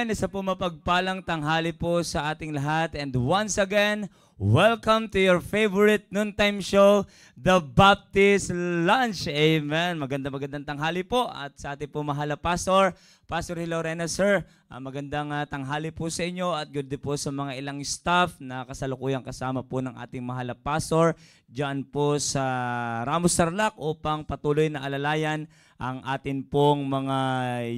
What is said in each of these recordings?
Amen. Isa po mapagpalang tanghali po sa ating lahat. And once again, welcome to your favorite noontime show, The Baptist Lunch. Amen. Magandang tanghali po. At sa ating po mahal na pastor, Pastor Hilorena, sir, magandang tanghali po sa inyo at good day po sa mga ilang staff na kasalukuyang kasama po ng ating mahal na pastor dyan po sa Ramos Tarlac upang patuloy na alalayan ang atin pong mga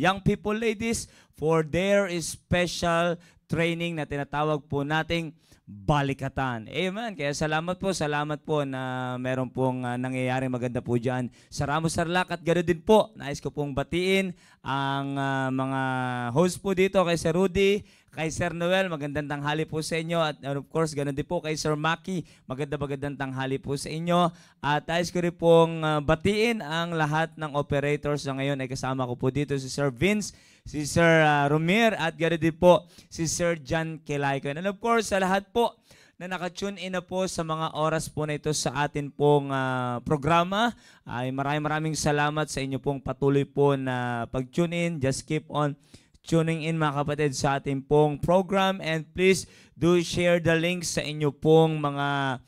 young people, ladies, for their special training na tinatawag po nating balikatan. Amen. Kaya salamat po na meron pong nangyayari maganda po dyan sa Ramos Tarlac. At ganoon din po, nais ko pong batiin ang mga host po dito kay Sir Rudy, kay Sir Noel, magandang tanghali po sa inyo. At of course, ganoon din po kay Sir Maki, magandang tanghali po sa inyo. At nais ko rin pong batiin ang lahat ng operators na ngayon ay kasama ko po dito, si Sir Vince, si Sir Romir, at ganoon din po si Sir John Kelayko. And of course, sa lahat po na nakatune in na po sa mga oras po na ito sa atin pong programa, ay maraming salamat sa inyo pong patuloy po na pag-tune in. Just keep on tuning in mga kapatid sa ating pong program, and please do share the links sa inyo pong mga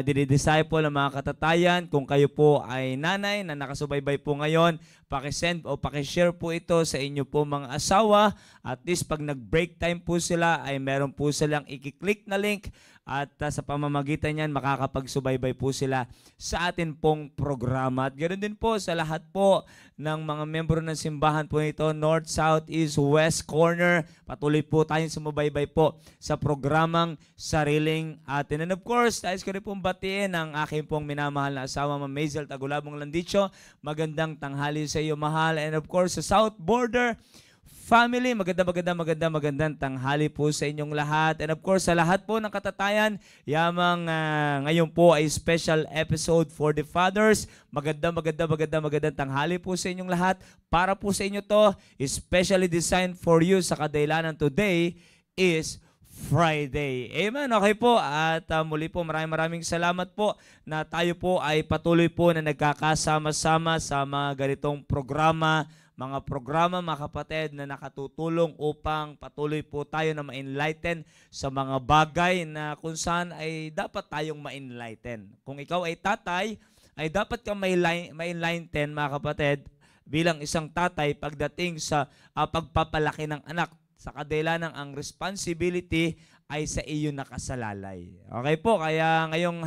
dinidisciple ng mga katatayan. Kung kayo po ay nanay na nakasubaybay po ngayon, pakisend o pakishare po ito sa inyo po mga asawa. At least pag nag-break time po sila ay meron po silang i-click na link at sa pamamagitan niyan makakapagsubaybay po sila sa atin pong programa. At ganoon din po sa lahat po ng mga membro ng simbahan po ito, North, South, East, West, Corner. Patuloy po tayong sumubaybay po sa programang Sariling Atin. And of course, nais ko rin pong batiin ang aking pong minamahal na asawa, Ma'am Maisel Tagulabong Landicho. Magandang tanghali sa iyo, mahal. And of course, sa South Border family, magandang tanghali po sa inyong lahat. And of course, sa lahat po ng katatayan, yamang ngayon po ay special episode for the fathers. Magandang tanghali po sa inyong lahat. Para po sa inyo to, especially designed for you sa kadailanan today is Friday. Amen. Okay po. At muli po maraming salamat po na tayo po ay patuloy po na nagkakasama-sama sa mga ganitong programa, mga kapatid na nakatutulong upang patuloy po tayo na ma-enlighten sa mga bagay na kung saan ay dapat tayong ma-enlighten. Kung ikaw ay tatay, ay dapat kang ma-enlighten mga kapatid bilang isang tatay pagdating sa pagpapalaki ng anak. Sa kadailanang ang responsibility ay sa iyo nakasalalay. Okay po, kaya ngayong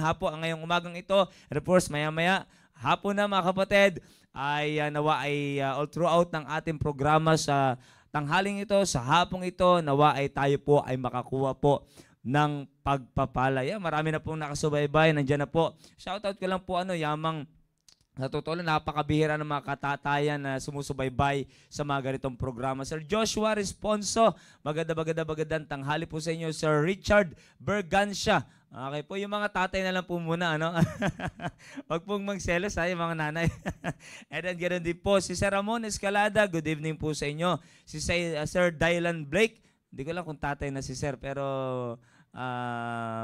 umagang ito, of course, maya-maya, hapon na mga kapatid, ay nawa ay all throughout ng ating programa sa tanghaling ito, sa hapong ito, nawa ay tayo po ay makakuha po ng pagpapala. Marami na pong nakasubaybay, nandiyan na po. Shoutout ko lang po yamang sa totoo lang, napakabihira ng mga katatayan na sumusubaybay sa mga ganitong programa. Sir Joshua Responso, magandang tanghali po sa inyo. Sir Richard Bergancia. Okay po, yung mga tatay na lang po muna, Huwag pong magselos, yung mga nanay. And then, ganoon din po, si Sir Ramon Escalada, good evening po sa inyo. Si Sir Dylan Blake, hindi ko lang kung tatay na si Sir, pero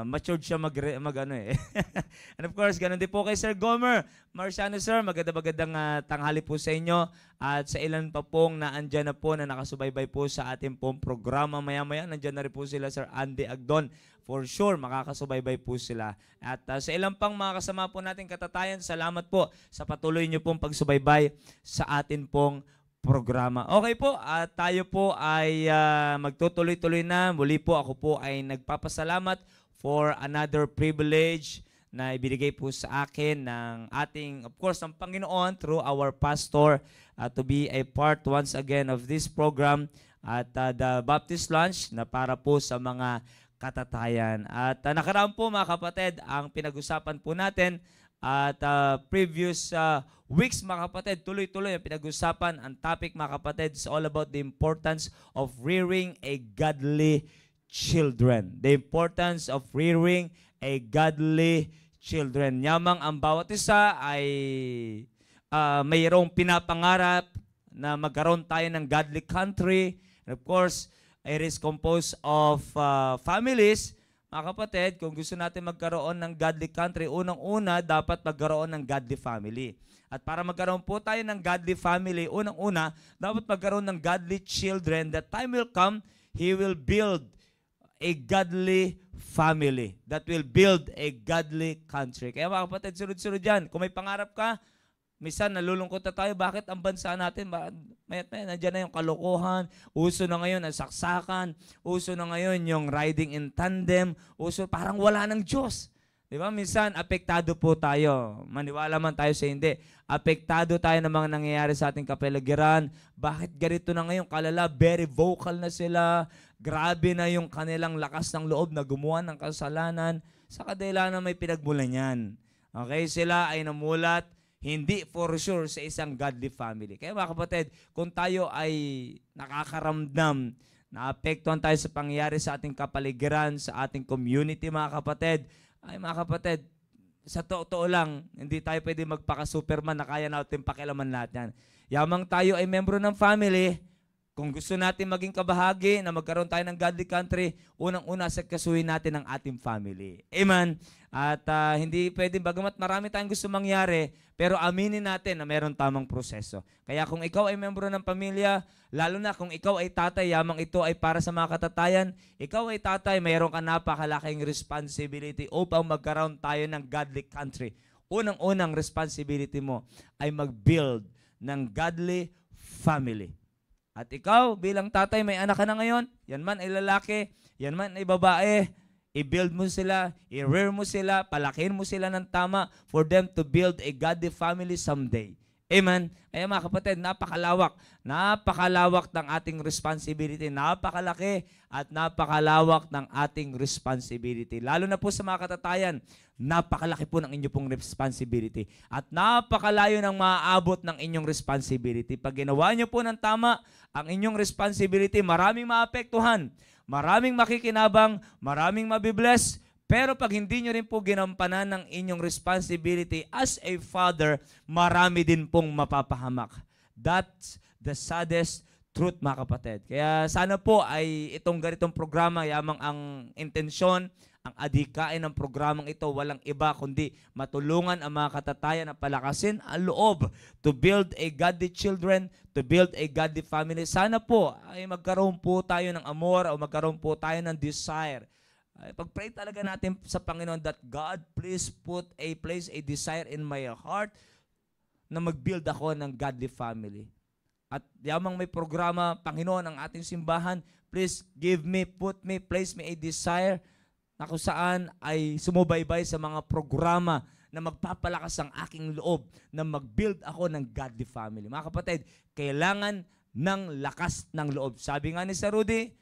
matured siya And of course, ganun din po kay Sir Gomer Marciano, sir, magandang tanghali po sa inyo. At sa ilan pa pong naandyan na po na nakasubaybay po sa ating pong programa, maya-maya nandyan na rin po sila, Sir Andy Agdon. For sure, makakasubaybay po sila. At sa ilang pang mga kasama po natin katatayan, salamat po sa patuloy nyo pong pagsubaybay sa atin pong programa. Okay po, at tayo po ay magtutuloy-tuloy na. Muli po, ako po ay nagpapasalamat for another privilege na ibinigay po sa akin ng ating, of course, ng Panginoon through our pastor to be a part once again of this program at the Baptist Lunch na para po sa mga katatayan. At nakaraan po mga kapatid, ang pinag-usapan po natin at previous weeks mga kapatid, tuloy-tuloy ang pinag-usapan. Ang topic mga kapatid is all about the importance of rearing a godly children. The importance of rearing a godly children. Yamang ang bawat isa ay mayroong pinapangarap na magkaroon tayo ng godly country. And of course, it is composed of families. Mga kapatid, kung gusto natin magkaroon ng godly country, unang-una, dapat magkaroon ng godly family. At para magkaroon po tayo ng godly family, unang-una, dapat magkaroon ng godly children. That time will come, He will build a godly family that will build a godly country. Kaya mga kapatid, sunod-sunod yan. Kung may pangarap ka, minsan nalulungkot na tayo, bakit ang bansa natin, mayat-mayat, nandiyan na yung kalokohan, uso na ngayon ang saksakan, uso na ngayon yung riding in tandem, uso, parang wala ng Diyos. Di ba? Minsan, apektado po tayo. Maniwala man tayo sa hindi. Apektado tayo ng mga nangyayari sa ating kapaligiran. Bakit ganito na ngayon kalala? Very vocal na sila. Grabe na yung kanilang lakas ng loob na gumawa ng kasalanan. Sa kadila na may pinagmulan yan. Okay? Sila ay namulat, hindi for sure sa isang godly family. Kaya mga kapatid, kung tayo ay nakakaramdam, naapektuhan tayo sa pangyayari sa ating kapaligiran, sa ating community mga kapatid, ay mga kapatid, sa totoo lang, hindi tayo pwede magpaka-superman na kaya natin pakialaman lahat yan. Yamang tayo ay membro ng family, kung gusto natin maging kabahagi na magkaroon tayo ng godly country, unang-una kasuhin natin ang ating family. Amen? At hindi pwede, bagamat marami tayong gusto mangyari, pero aminin natin na meron tamang proseso. Kaya kung ikaw ay membro ng pamilya, lalo na kung ikaw ay tatay, yamang ito ay para sa mga katatayan, ikaw ay tatay, mayroon ka napakalaking responsibility upang magkaroon tayo ng godly country. Unang-unang responsibility mo ay mag-build ng godly family. At ikaw, bilang tatay, may anak ka na ngayon, yan man ay lalaki, yan man ay babae, i-build mo sila, i-rear mo sila, palakihin mo sila ng tama for them to build a godly family someday. Amen? Kaya mga kapatid, napakalawak ng ating responsibility, napakalaki at napakalawak ng ating responsibility. Lalo na po sa mga katatayan, napakalaki po ng inyong pong responsibility at napakalayo ng maaabot ng inyong responsibility. Pag ginawa nyo po ng tama ang inyong responsibility, maraming maapektuhan, maraming makikinabang, maraming mabibless. Pero pag hindi nyo rin po ginampanan ng inyong responsibility as a father, marami din pong mapapahamak. That's the saddest truth, mga kapatid. Kaya sana po ay itong ganitong programa, yamang ang intensyon, ang adhikain ng programang ito, walang iba kundi matulungan ang mga katatayan na palakasin ang loob to build a godly children, to build a godly family. Sana po ay magkaroon po tayo ng amor o magkaroon po tayo ng desire. Pag-pray talaga natin sa Panginoon that God, please place a desire in my heart na mag-build ako ng godly family. At yamang may programa, Panginoon, ang ating simbahan, please place me a desire na kung saan ay sumubaybay sa mga programa na magpapalakas ang aking loob na mag-build ako ng godly family. Mga kapatid, kailangan ng lakas ng loob. Sabi nga ni Sir Rudy,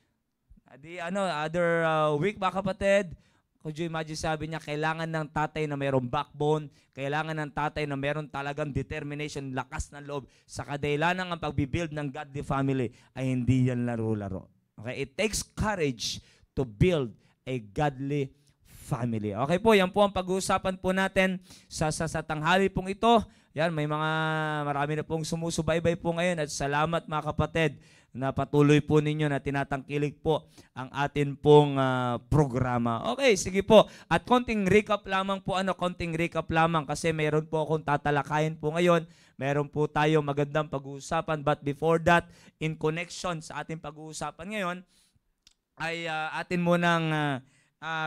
other week, mga kapatid, could you imagine, sabi niya, kailangan ng tatay na mayroong backbone, kailangan ng tatay na mayroong talagang determination, lakas ng loob. Sa kadailanang ang pagbibuild ng godly family ay hindi yan laro-laro. Okay? It takes courage to build a godly family. Okay po, yan po ang pag-uusapan po natin sa tanghali pong ito. Yan, marami na pong sumusubaybay po ngayon at salamat mga kapatid na patuloy po ninyo na tinatangkilik po ang atin pong programa. Okay, sige po. At konting recap lamang kasi meron po akong tatalakayin po ngayon. Meron po tayo magandang pag-uusapan, but before that, in connection sa ating pag-uusapan ngayon, ay atin munang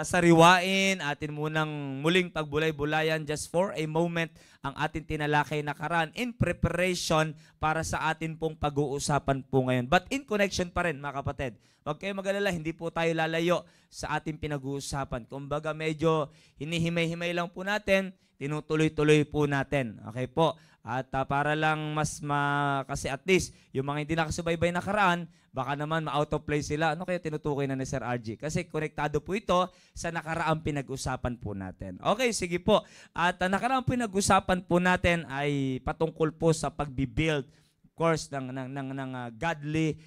sariwain, atin munang muling pagbulay-bulayan just for a moment ang ating tinalakay nakaraan in preparation para sa atin pong pag-uusapan po ngayon. But in connection pa rin, mga kapatid. Huwag kayo mag-alala, hindi po tayo lalayo sa ating pinag-uusapan. Kumbaga medyo hinihimay-himay lang po natin, tinutuloy-tuloy po natin. Okay po? At para lang kasi at least, yung mga hindi nakasubaybay nakaraan, baka naman ma-out of place sila. Ano kaya tinutukoy na ni Sir RG? Kasi konektado po ito sa nakaraang pinag-usapan po natin. Okay, sige po. At nakaraang pinag-usapan po natin ay patungkol po sa pagbibuild, of course, ng godly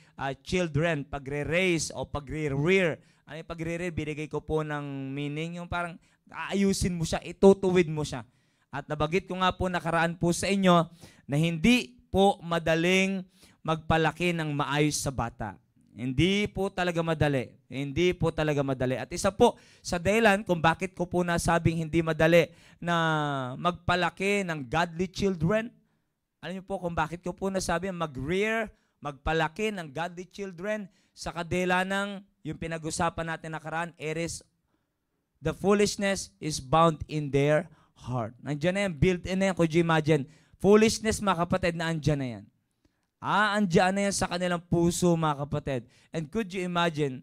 children, pagre-raise o pagre-rear. Ano yung pagre-rear? Binigay ko po ng meaning, yung parang aayusin mo siya, itutuwid mo siya. At nabagit ko nga po nakaraan po sa inyo na hindi po madaling magpalaki ng maayos sa bata. Hindi po talaga madali. Hindi po talaga madali. At isa po sa dahilan kung bakit ko po nasabing hindi madali na magpalaki ng godly children. Alam niyo po kung bakit ko po nasabi mag-rear, magpalaki ng godly children sa kadela ng yung pinag-usapan natin nakaraan, the foolishness is bound in their heart. Nandiyan na yan, built in na yan. Could you imagine? Foolishness, mga kapatid, na andyan na yan. Andyan na yan sa kanilang puso, mga kapatid. And could you imagine,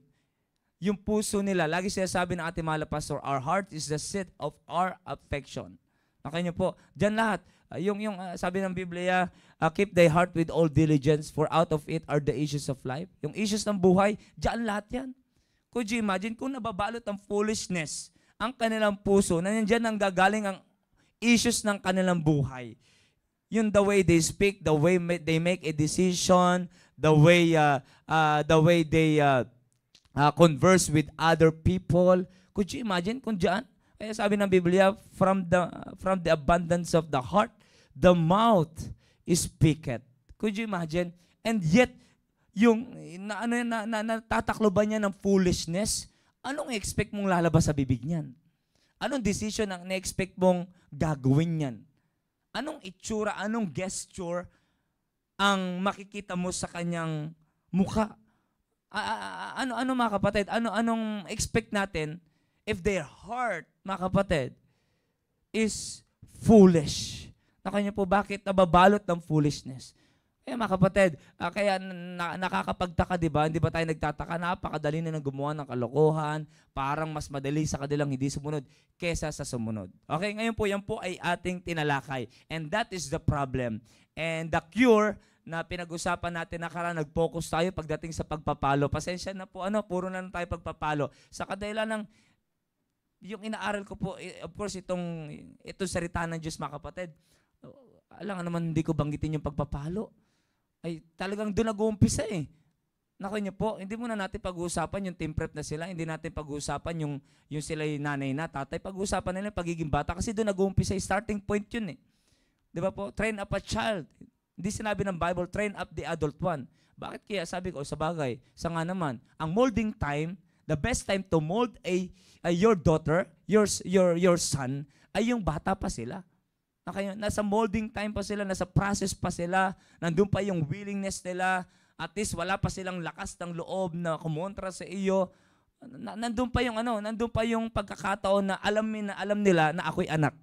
yung puso nila, lagi sinasabi ng ating mahal na pastor, our heart is the seat of our affection. Okay niyo po, dyan lahat. Sabi ng Biblia, keep thy heart with all diligence, for out of it are the issues of life. Yung issues ng buhay, dyan lahat yan. Could you imagine kung nababalot ang foolishness, ang kanilang puso, na nandiyan nang gagaling ang issues ng kanilang buhay. Yung the way they speak, the way they make a decision, the way they converse with other people. Could you imagine kung diyan? Kaya sabi ng Biblia, from the abundance of the heart, the mouth speaketh. Could you imagine? And yet, yung natatakloban niya ng foolishness, anong expect mong lalabas sa bibig niyan? Anong decision ang na-expect mong gagawin niyan? Anong itsura, anong gesture ang makikita mo sa kanyang mukha? Ano mga kapatid? Anong expect natin if their heart, mga kapatid, is foolish? Nakanya po, bakit nababalot ng foolishness? Kaya mga kapatid, kaya nakakapagtaka, di ba? Hindi ba tayo nagtataka? Napakadali na gumawa ng kalokohan, parang mas madali sa kanilang hindi sumunod kesa sa sumunod. Okay, ngayon po, yan po ay ating tinalakay. And that is the problem. And the cure na pinag-usapan natin nag-focus tayo pagdating sa pagpapalo. Pasensya na po, puro na lang tayo pagpapalo. Sa kadahilan ng yung inaaral ko po, of course, itong salita ng Diyos, mga kapatid, alam naman hindi ko banggitin yung pagpapalo. Ay talagang doon nag-uumpisa eh. Naku niyo po, hindi muna natin pag-uusapan yung team prep na sila, hindi natin pag-uusapan yung sila yung nanay na, tatay, pag-uusapan nila yung pagiging bata kasi doon nag-uumpisa, starting point yun eh. Di ba po? Train up a child. Hindi sinabi ng Bible, train up the adult one. Bakit kaya? Sabi ko, sa bagay, sa nga naman, ang molding time, the best time to mold your daughter, your son, ay yung bata pa sila. Nasa molding time pa sila, nasa process pa sila, nandun pa yung willingness nila, at least wala pa silang lakas ng loob na kumontra sa iyo. Nandun pa yung pagkakataon na alam nila na ako'y anak.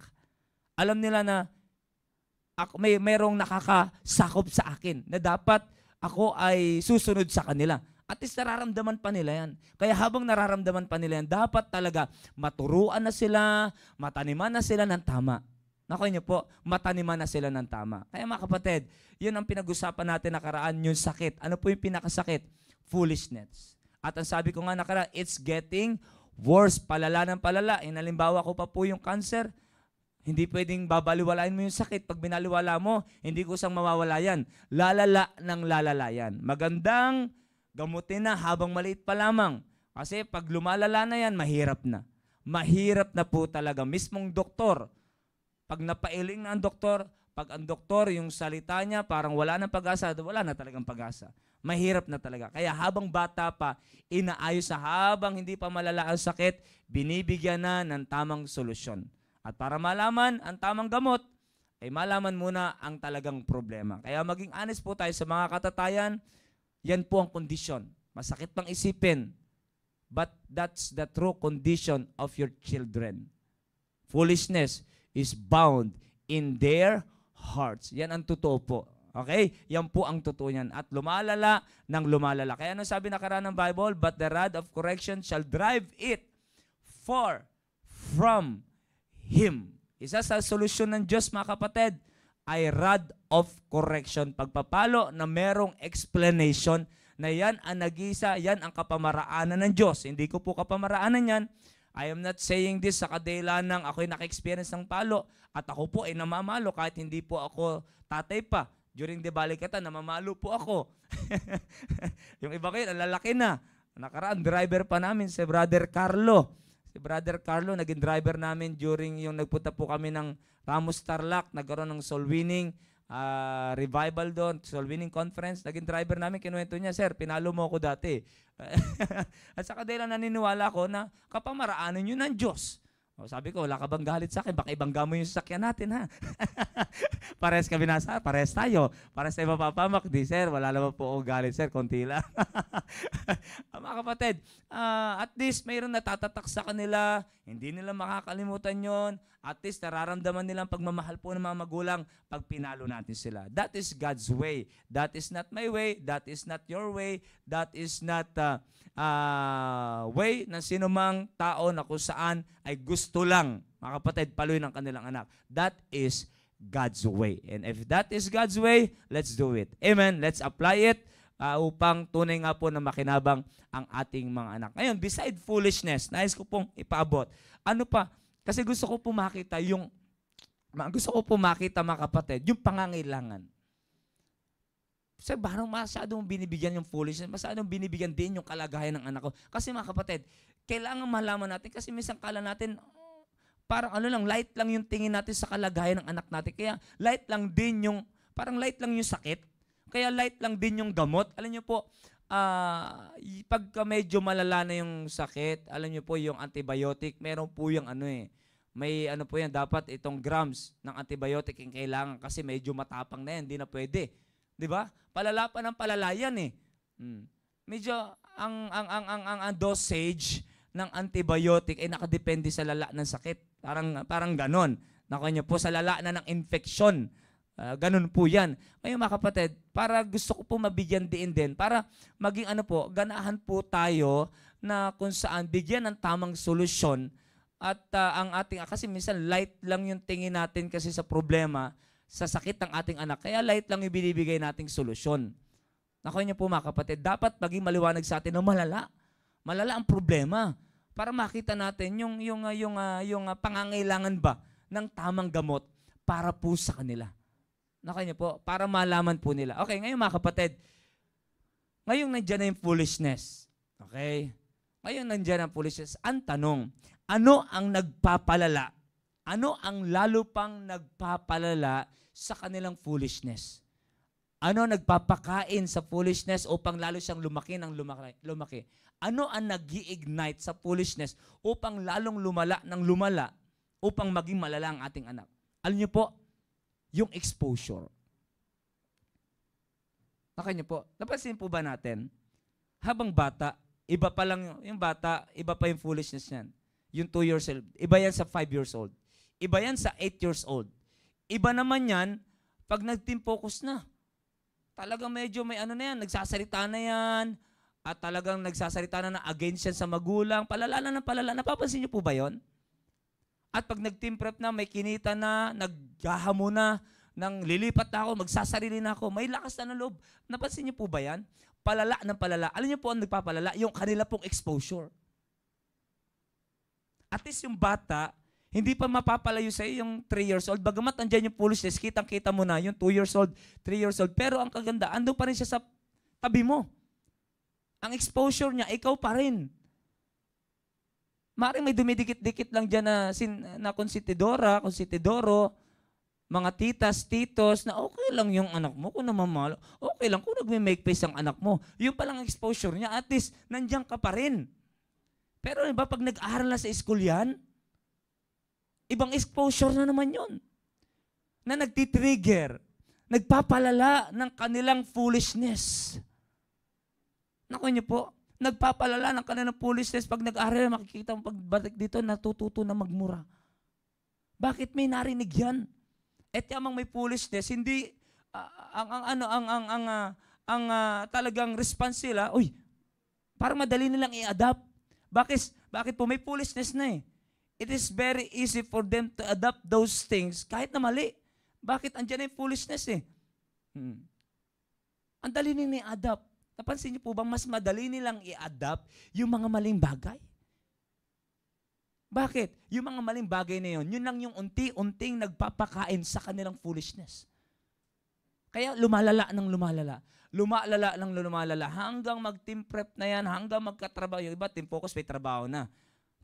Alam nila na mayroong nakakasakop sa akin na dapat ako ay susunod sa kanila. At least nararamdaman pa nila yan. Kaya habang nararamdaman pa nila yan, dapat talaga maturuan na sila, mataniman na sila ng tama. Naku niyo po, mataniman na sila ng tama. Kaya mga kapatid, yun ang pinag-usapan natin nakaraan, yung sakit. Ano po yung pinakasakit? Foolishness. At ang sabi ko nga nakaraan, it's getting worse, palala ng palala. Halimbawa ko pa po yung cancer, hindi pwedeng babaliwalain mo yung sakit. Pag binaliwala mo, hindi kusang mawawala yan. Lalala ng lalala yan. Magandang gamutin na habang maliit pa lamang. Kasi pag lumalala na yan, mahirap na. Mahirap na po talaga. Mismong doktor, pag napailing na ang doktor, pag ang doktor, yung salita niya, parang wala ng pag-asa, wala na talagang pag-asa. Mahirap na talaga. Kaya habang bata pa, inaayos na habang hindi pa malala ang sakit, binibigyan na ng tamang solusyon. At para malaman ang tamang gamot, ay malaman muna ang talagang problema. Kaya maging honest po tayo sa mga katatayan, yan po ang kondisyon. Masakit pang isipin, but that's the true condition of your children. Foolishness is bound in their hearts. Yan ang totoo po. Okay? Yan po ang totoo niyan. At lumalala ng lumalala. Kaya ano sabi nakaraan ng Bible? But the rod of correction shall drive it far from him. Isa sa solusyon ng Diyos, mga kapatid, ay rod of correction. Pagpapalo na merong explanation na yan ang nag-isa, yan ang kapamaraanan ng Diyos. Hindi ko po kapamaraanan yan. I am not saying this sa kadela ng ako'y naka-experience ng palo at ako po ay namamalo kahit hindi po ako tatay pa. During the balikatan, namamalo po ako. Yung iba kayo, lalaki na. Nakaraan, driver pa namin si Brother Carlo. Si Brother Carlo, naging driver namin during yung nagpunta po kami ng Ramos Tarlac, nagkaroon ng soul winning. revival doon, soul winning conference. Naging driver namin, kinuwento niya, sir, pinalo mo ako dati. At saka dahil naniniwala ko na kapamaraanan yun ng Diyos. O, sabi ko, wala ka bang galit sa akin? Baka ibangga mo yung sasakyan natin, ha? Pares kami nasa, pares tayo. Pares tayo mapapamak. Di, sir, wala naman po ako galit, sir. Konti lang. Mga kapatid, at least mayroon natatatak sa kanila. Hindi nila makakalimutan yon. At least nararamdaman nilang pagmamahal po ng mga magulang pag pinalo natin sila. That is God's way. That is not my way. That is not your way. That is not way ng sinumang tao na kung saan ay gusto lang, mga kapatid, paluin ng kanilang anak. That is God's way. And if that is God's way, let's do it. Amen. Let's apply it upang tunay nga po na makinabang ang ating mga anak. Ngayon, beside foolishness, nais ko pong ipaabot. Ano pa? Kasi gusto ko po makita mga kapatid, yung pangangailangan. Kasi parang masyadong binibigyan yung foolishness, masyadong binibigyan din yung kalagayan ng anak ko. Kasi mga kapatid, kailangan malaman natin kasi minsan kala natin, parang light lang yung tingin natin sa kalagayan ng anak natin. Kaya light lang yung sakit. Kaya light lang din yung gamot. Alam niyo po, pagka medyo malala na yung sakit, alam niyo po yung antibiotic, meron po yung may po yan, dapat itong grams ng antibiotic yung kailangan kasi medyo matapang na yan, hindi na pwede. 'Di ba? Palala pa ng palala yan eh. Medyo ang dosage ng antibiotic ay nakadepende sa lala ng sakit. Parang ganon. Nakuha niyo po sa lala na ng infection. Ganun po yan. Ngayon mga kapatid, para gusto ko po mabigyan din, para maging ganahan po tayo na kung saan bigyan ng tamang solusyon at ang ating, kasi minsan light lang yung tingin natin kasi sa problema, sa sakit ng ating anak, kaya light lang yung binibigay nating solusyon. Nakuha niyo po mga kapatid, dapat maging maliwanag sa atin na malala. Malala ang problema para makita natin yung pangangailangan ba ng tamang gamot para po sa kanila. Nakuha niyo po, para malaman po nila. Okay, ngayon mga kapatid, ngayong nandiyan na yung foolishness. Okay? Ngayon nandiyan ang foolishness. Ang tanong, ano ang nagpapalala? Ano ang lalo pang nagpapalala sa kanilang foolishness? Ano nagpapakain sa foolishness upang lalo siyang lumaki ng lumaki? Ano ang nag-i-ignite sa foolishness upang lalong lumala ng lumala upang maging malala ang ating anak? Alam niyo po, yung exposure. Nakanya po, napansin po ba natin, habang bata, iba pa lang yung bata, iba pa yung foolishness niyan. Yung 2 years old, iba yan sa 5 years old. Iba yan sa 8 years old. Iba naman yan, pag nag-team focus na. Talagang medyo may nagsasalita na yan, at talagang nagsasalita na against yan sa magulang, palala na ng palala. Napapansin niyo po ba yon? At pag nag-team prep na, may kinita na, naghahamo na, nang lilipat na ako, magsasarili na ako, may lakas na ng loob. Napansin niyo po ba yan? Palala ng palala. Alam niyo po ang nagpapalala? Yung kanila pong exposure. At least yung bata, hindi pa mapapalayo sa iyo yung 3 years old. Bagamat andyan yung foolishness, kitang-kita mo na yung 2 years old, 3 years old. Pero ang kaganda, ando pa rin siya sa tabi mo. Ang exposure niya, ikaw pa rin. Maring may dumidikit-dikit lang dyan na konsentidora, konsentidoro, mga titas, titos, na okay lang yung anak mo kung namamalo. Okay lang kung nagme-make face ang anak mo. Yung palang exposure niya, at least, nandiyan ka pa rin. Pero iba, pag nag-aaral na sa school yan, ibang exposure na naman yun. Na nagtitrigger, nagpapalala ng kanilang foolishness. Naku niyo po, nagpapalala ng kanilang foolishness. Pag nag-aaral, makikita mo pagbalik dito, natututo na magmura. Bakit may narinig yan? Et yamang may foolishness, hindi, talagang response sila, parang madali nilang i-adapt. Bakit po? May foolishness na eh. It is very easy for them to adapt those things kahit na mali. Bakit? Andiyan na yung foolishness eh. Ang dali nilang i-adapt. Napansin niyo po bang mas madali nilang i-adapt yung mga maling bagay? Bakit? Yung mga maling bagay na yun lang yung unti-unting nagpapakain sa kanilang foolishness. Kaya lumalala ng lumalala. Lumalala ng lumalala hanggang mag-team prep na yan, hanggang magkatrabaho. Yung iba, team focus, may trabaho na.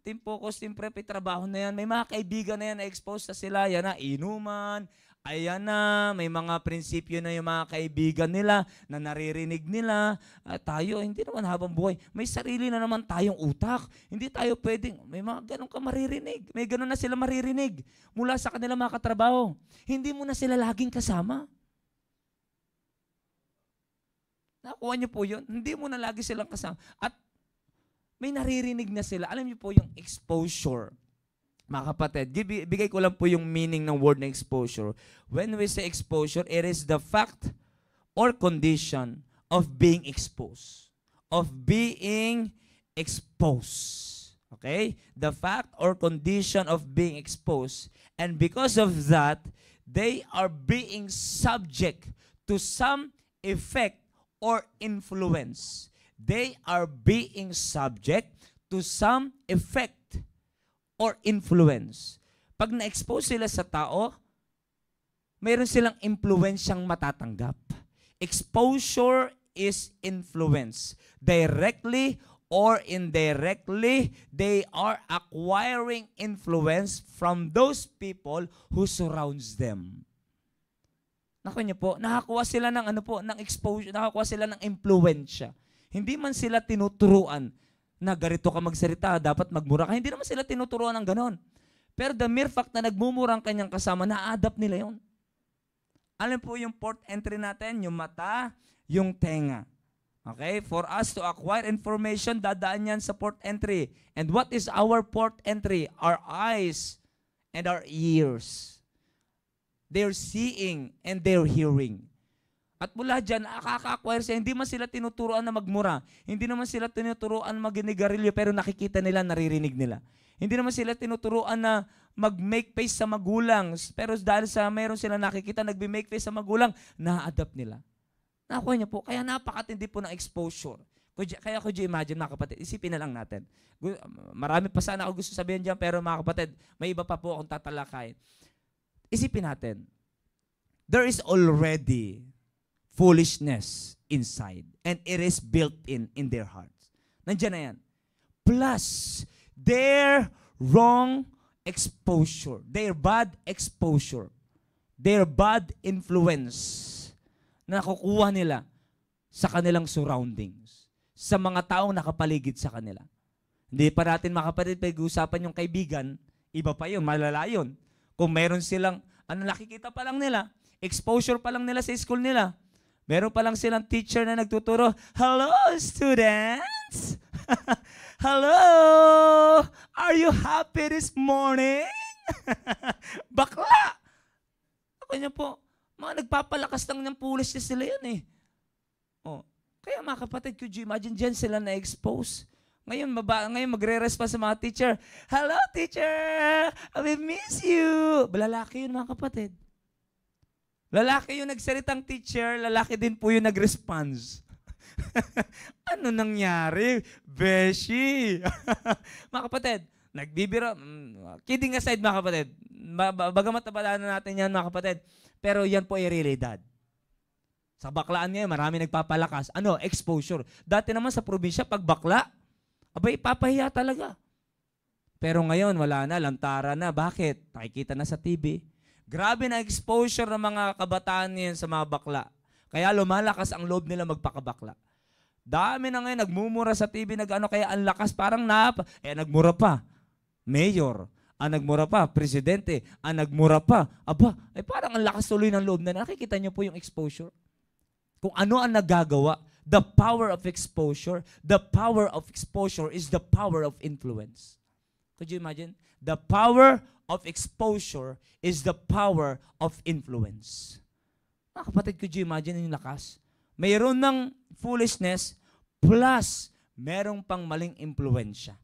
Team focus, team prep, may trabaho na yan. May mga kaibigan na yan na expose na sila. Yan na, inuman, Ayan na, may mga prinsipyo na yung mga kaibigan nila na naririnig nila. Tayo, hindi naman habang buhay. May sarili na naman tayong utak. Hindi tayo pwedeng, may mga ganun ka maririnig. May ganun na sila maririnig mula sa kanilang mga katrabaho. Hindi mo na sila laging kasama. Nakuha niyo po yun? Hindi mo na lagi silang kasama. At may naririnig na sila. Alam niyo po yung exposure. Mga kapatid, bigay ko lang po yung meaning ng word na exposure. When we say exposure, it is the fact or condition of being exposed. Of being exposed. Okay? The fact or condition of being exposed. And because of that, they are being subject to some effect or influence. They are being subject to some effect or influence. Pag na-expose sila sa tao, mayroon silang impluensyang matatanggap. Exposure is influence. Directly or indirectly, they are acquiring influence from those people who surrounds them. Naku niyo po, nakakuha sila ng ng exposure, nakakuha sila ng impluensya. Hindi man sila tinuturuan na ganito ka magsalita, dapat magmura ka. Hindi naman sila tinuturuan ng ganon. Pero the mere fact na nagmumura ang kanyang kasama, na-adapt nila yun. Alam po yung port entry natin, yung mata, yung tenga. Okay? For us to acquire information, dadaan yan sa port entry. And what is our port entry? Our eyes and our ears. They're seeing and they're hearing. At mula dyan, nakaka-acquire siya. Hindi man sila tinuturuan na magmura. Hindi naman sila tinuturuan maginigarilyo, pero nakikita nila, naririnig nila. Hindi naman sila tinuturuan na mag-make face sa magulang. Pero dahil sa mayroon sila nakikita, nagbe-make face sa magulang, na-adapt nila. Nakuha niya po. Kaya napakatindi po ng exposure. Kaya could you imagine, mga kapatid, isipin na lang natin. Marami pa sana ako gusto sabihin dyan, pero mga kapatid, may iba pa po akong tatalakayin. Isipin natin, there is already foolishness inside. And it is built in their hearts. Nandiyan na yan. Plus, their wrong exposure. Their bad exposure. Their bad influence na nakukuha nila sa kanilang surroundings. Sa mga taong nakapaligid sa kanila. Hindi pa natin makapatid pag-uusapan yung kaibigan, iba pa yun, malala yun. Kung meron silang, nakikita pa lang nila, exposure pa lang nila sa school nila, meron pa lang silang teacher na nagtuturo, "Hello, students! Hello! Are you happy this morning?" Bakla! Ako niya po, mga nagpapalakas lang ng foolishness sila yan eh. Oh. Kaya mga kapatid, could you imagine dyan sila na-expose? Ngayon magre-response sa mga teacher, "Hello, teacher! We miss you!" Lalaki yun, mga kapatid. Lalaki yung nagsalitang teacher, lalaki din po yung nag-response. Ano nangyari? Beshi! Mga kapatid, nagbibiro. Kidding aside, mga kapatid. Bagamat nabalanan natin yan, mga kapatid. Pero yan po ay realidad. Sa baklaan ngayon, marami nagpapalakas. Exposure. Dati naman sa probinsya, pag bakla, abay, papahiya talaga. Pero ngayon, wala na, lantara na. Bakit? Nakikita na sa TV. Grabe na exposure ng mga kabataan ngayon sa mga bakla. Kaya lumalakas ang loob nila magpakabakla. Dami na ngayon nagmumura sa TV, kaya ang lakas parang nagmura pa. Mayor, nagmura pa. Presidente, nagmura pa. Aba, parang ang lakas tuloy ng loob na. Nakikita niyo po yung exposure. Kung ano ang nagagawa, the power of exposure is the power of influence. Could you imagine? The power of exposure is the power of influence. Mga kapatid, could you imagine yung lakas? Mayroon ng foolishness plus merong pang maling impluensya.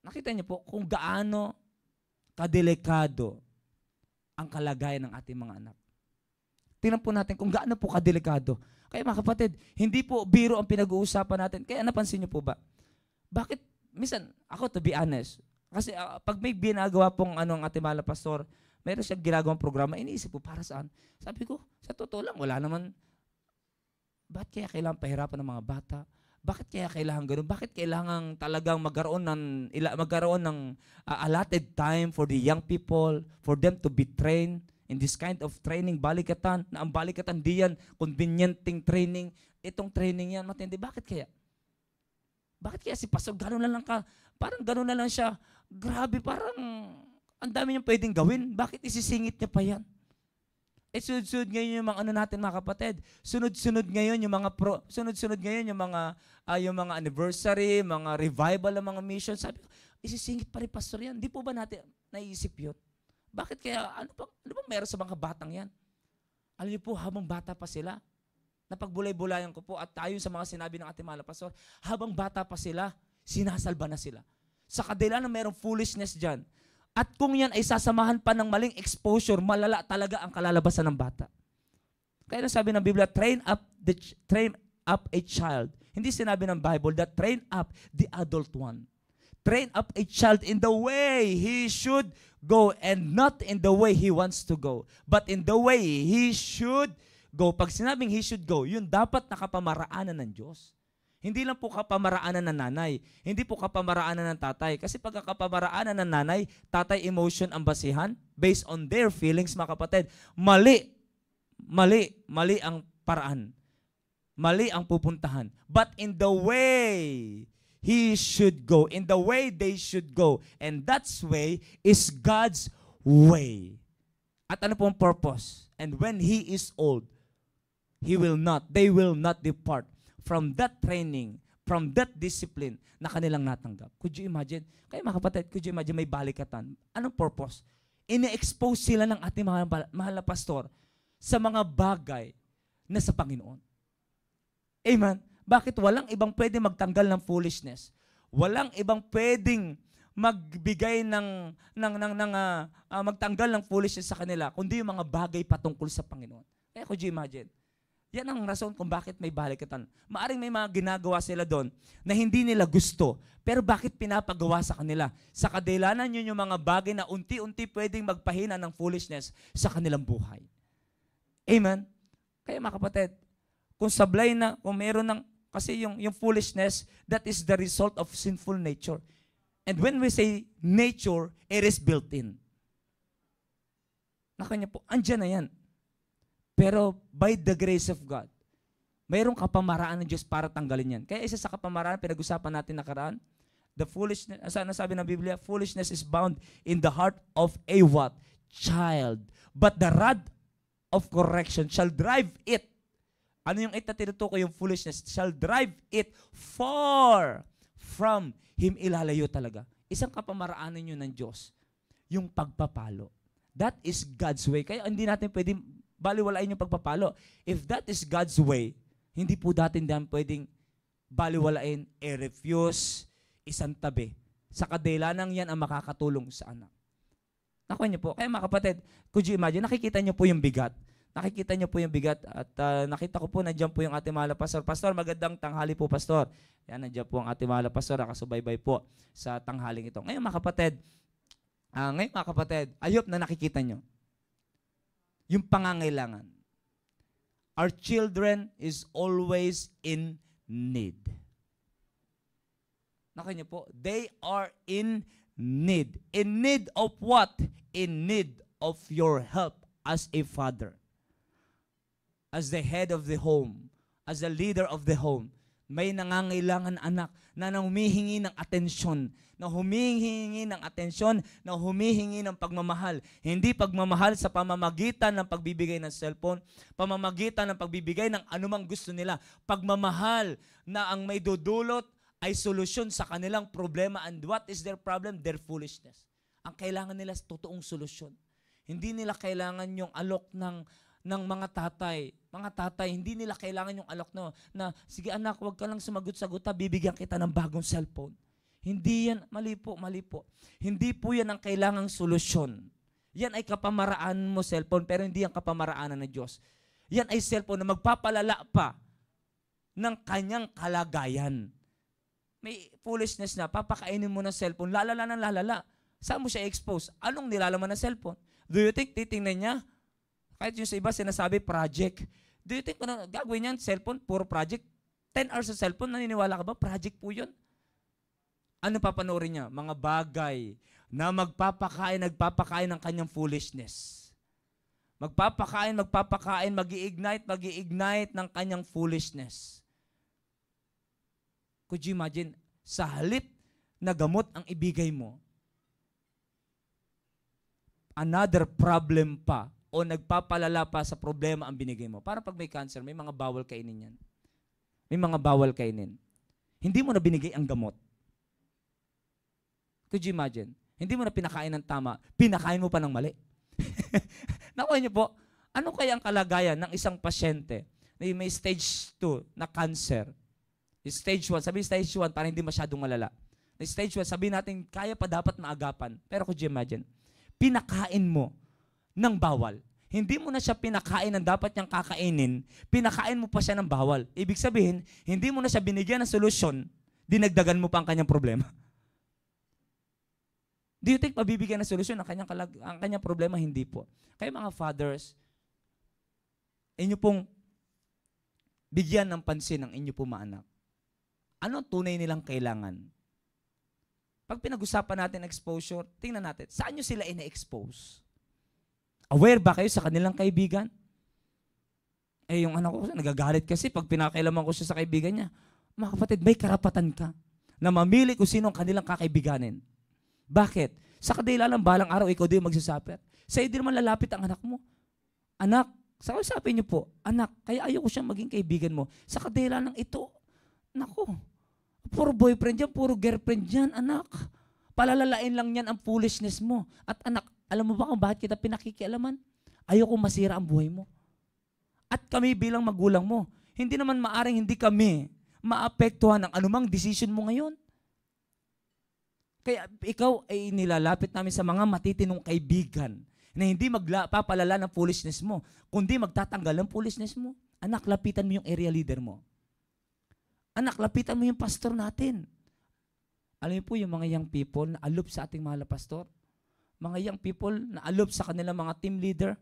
Nakita niyo po kung gaano kadelikado ang kalagayan ng ating mga anak. Tingnan po natin kung gaano po kadelikado. Kaya mga kapatid, hindi po biro ang pinag-uusapan natin. Kaya napansin niyo po ba? Bakit? Minsan, ako to be honest, kasi pag may ginagawa pong ang ating mahal na pastor, meron siyang ginagawang programa, iniisip ko, para saan? Sabi ko, sa totoo lang, wala naman. Ba't kaya kailangan pahirapan ng mga bata? Bakit kaya kailangan ganun? Bakit kailangan talagang magkaroon ng allotted time for the young people, for them to be trained in this kind of training, balikatan, na ang balikatan di yan, conveniencing training, itong training yan, matindi. Bakit kaya? Bakit kaya si pastor, gano'n na lang ka, parang gano'n na lang siya, grabe, parang ang dami niyang pwedeng gawin, bakit isisingit niya pa yan? Sunod-sunod ngayon yung mga ano natin mga kapatid. Sunod-sunod ngayon yung mga yung mga anniversary, mga revival ng mga mission. Sabi ko, isisingit pa rin pastor yan. Di po ba natin naiisip yun? Bakit kaya, ano bang meron sa mga batang yan? Alam niyo po, habang bata pa sila, napagbulay-bulayan ko po at tayo sa mga sinabi ng ating mahal na pastor, habang bata pa sila, sinasalba na sila. Sa kadila na mayroong foolishness dyan. At kung yan ay sasamahan pa ng maling exposure, malala talaga ang kalalabasan ng bata. Kaya sabi ng Biblia, train up a child. Hindi sinabi ng Bible that train up the adult one. Train up a child in the way he should go and not in the way he wants to go, but in the way he should go. Pag sinabing he should go, yun dapat nakapamaraanan ng Diyos. Hindi lang po kapamaraanan ng nanay. Hindi po kapamaraanan ng tatay. Kasi pag kapamaraanan ng nanay, tatay emotion ang basihan based on their feelings, mga kapatid. Mali ang paraan. Mali ang pupuntahan. But in the way he should go, in the way they should go, and that's way is God's way. At ano po ang purpose? And when he is old, they will not depart from that training, from that discipline na kanilang natanggap. Could you imagine? Kaya mga kapatid, could you imagine may balikatan? Anong purpose? Ine-expose sila ng ating mahal na pastor sa mga bagay na sa Panginoon. Amen? Bakit walang ibang pwedeng magtanggal ng foolishness? Walang ibang pwedeng magbigay magtanggal ng foolishness sa kanila, kundi yung mga bagay patungkol sa Panginoon. Kaya could you imagine? Yan ang rason kung bakit may balikatan. Maaring may mga ginagawa sila doon na hindi nila gusto, pero bakit pinapagawa sa kanila? Sa kadilanan yun yung mga bagay na unti-unti pwedeng magpahina ng foolishness sa kanilang buhay. Amen? Kaya mga kapatid, kung sablay na, kung meron ng, kasi yung foolishness, that is the result of sinful nature. And when we say nature, it is built in. Nakanya po, andyan na yan. Pero by the grace of God, mayroong kapamaraan ng Diyos para tanggalin yan. Kaya isa sa kapamaraan, pinag-usapan natin nakaraan, the foolishness, ano sabi ng Biblia? Foolishness is bound in the heart of a what? Child. But the rod of correction shall drive it. Ano yung na tinutukoy yung foolishness? Shall drive it far from him. Ilalayo talaga. Isang kapamaraanan yun ng Diyos, yung pagpapalo. That is God's way. Kaya hindi natin pwedeng baliwalain yung pagpapalo. If that is God's way, hindi po natin pwedeng baliwalain, refuse, isang tabi. Sa kadilanang yan ang makakatulong sa anak. Nakuha niyo po. Kaya mga kapatid, could you imagine, nakikita niyo po yung bigat. Nakikita niyo po yung bigat at nakita ko po, nandiyan po yung ating mahal na pastor. Pastor, magandang tanghali po, pastor. Yan, nandiyan po ang ating mahal na pastor, nakasubaybay po sa tanghaling ito. Ngayon mga kapatid, I hope na nakikita niyo yung pangangailangan. Our children is always in need. Nakanya po, they are in need. In need of what? In need of your help as a father. As the head of the home. As the leader of the home. May nangangailangan anak na humihingi ng atensyon, na humihingi ng atensyon, na humihingi ng pagmamahal. Hindi pagmamahal sa pamamagitan ng pagbibigay ng cellphone, pamamagitan ng pagbibigay ng anumang gusto nila. Pagmamahal na ang may dudulot ay solusyon sa kanilang problema. And what is their problem? Their foolishness. Ang kailangan nila is totoong solusyon. Hindi nila kailangan yung alok ng mga tatay. Mga tatay, hindi nila kailangan yung alok na sige anak, huwag ka lang sumagot-sagot, bibigyan kita ng bagong cellphone. Hindi yan, mali po. Hindi po yan ang kailangang solusyon. Yan ay kapamaraan mo cellphone, pero hindi ang kapamaraanan ng Diyos. Yan ay cellphone na magpapalala pa ng kanyang kalagayan. May foolishness na, papakainin mo ng cellphone, lalala ng lalala. Saan mo siya expose? Anong nilalaman ng cellphone? Do you think titingnan niya? Kahit yung sa iba sinasabi project. Do you think gagawin niyan? Cellphone, puro project. 10 hours sa cellphone, naniniwala ka ba? Project po yun. Ano papanoorin niya? Mga bagay na nagpapakain ng kanyang foolishness. Magpapakain, mag-i-ignite ng kanyang foolishness. Could you imagine, sa halip na gamot ang ibigay mo, another problem pa o nagpapalala pa sa problema ang binigay mo. Para pag may cancer, may mga bawal kainin yan. May mga bawal kainin. Hindi mo na binigay ang gamot. Could you imagine? Hindi mo na pinakain ng tama, pinakain mo pa ng mali. Nakuha niyo po, ano kaya ang kalagayan ng isang pasyente na may stage 2 na cancer? Stage 1, sabi stage 1 para hindi masyadong malala. Na stage 1, sabi natin kaya pa dapat maagapan. Pero could you imagine? Pinakain mo ng bawal. Hindi mo na siya pinakain ng dapat niyang kakainin, pinakain mo pa siya ng bawal. Ibig sabihin, hindi mo na siya binigyan ng solusyon, dinagdagan mo pa ang kanyang problema. Do you think mabibigyan ng solusyon ang kanyang problema? Hindi po. Kaya mga fathers, inyo pong bigyan ng pansin ang inyo pong maanak. Ano tunay nilang kailangan? Pag pinag-usapan natin exposure, tingnan natin, saan nyo sila ina-expose? Aware ba kayo sa kanilang kaibigan? Eh, yung anak ko, nagagalit kasi pag pinakailaman ko siya sa kaibigan niya. Mga kapatid, may karapatan ka na mamili kung sino ang kanilang kakaibiganin. Bakit? Sa kadila lang, balang araw, ikaw din magsasuffer. Sa iyo din naman lalapit ang anak mo. Anak, sabi niyo po, anak, kaya ayoko siyang maging kaibigan mo. Sa kadila lang ito, nako, puro boyfriend yan, puro girlfriend yan, anak. Palalalain lang yan ang foolishness mo. At anak, alam mo ba kung bakit kita pinakikialaman? Ayoko masira ang buhay mo. At kami bilang magulang mo, hindi naman maaring hindi kami maapektuhan ng anumang decision mo ngayon. Kaya ikaw ay nilalapit namin sa mga matitinong kaibigan na hindi magpapalala ng foolishness mo, kundi magtatanggal ng foolishness mo. Anak, lapitan mo yung area leader mo. Anak, lapitan mo yung pastor natin. Alam niyo po yung mga young people na aloof sa ating mahal na pastor? Mga young people na aloof sa kanilang mga team leader?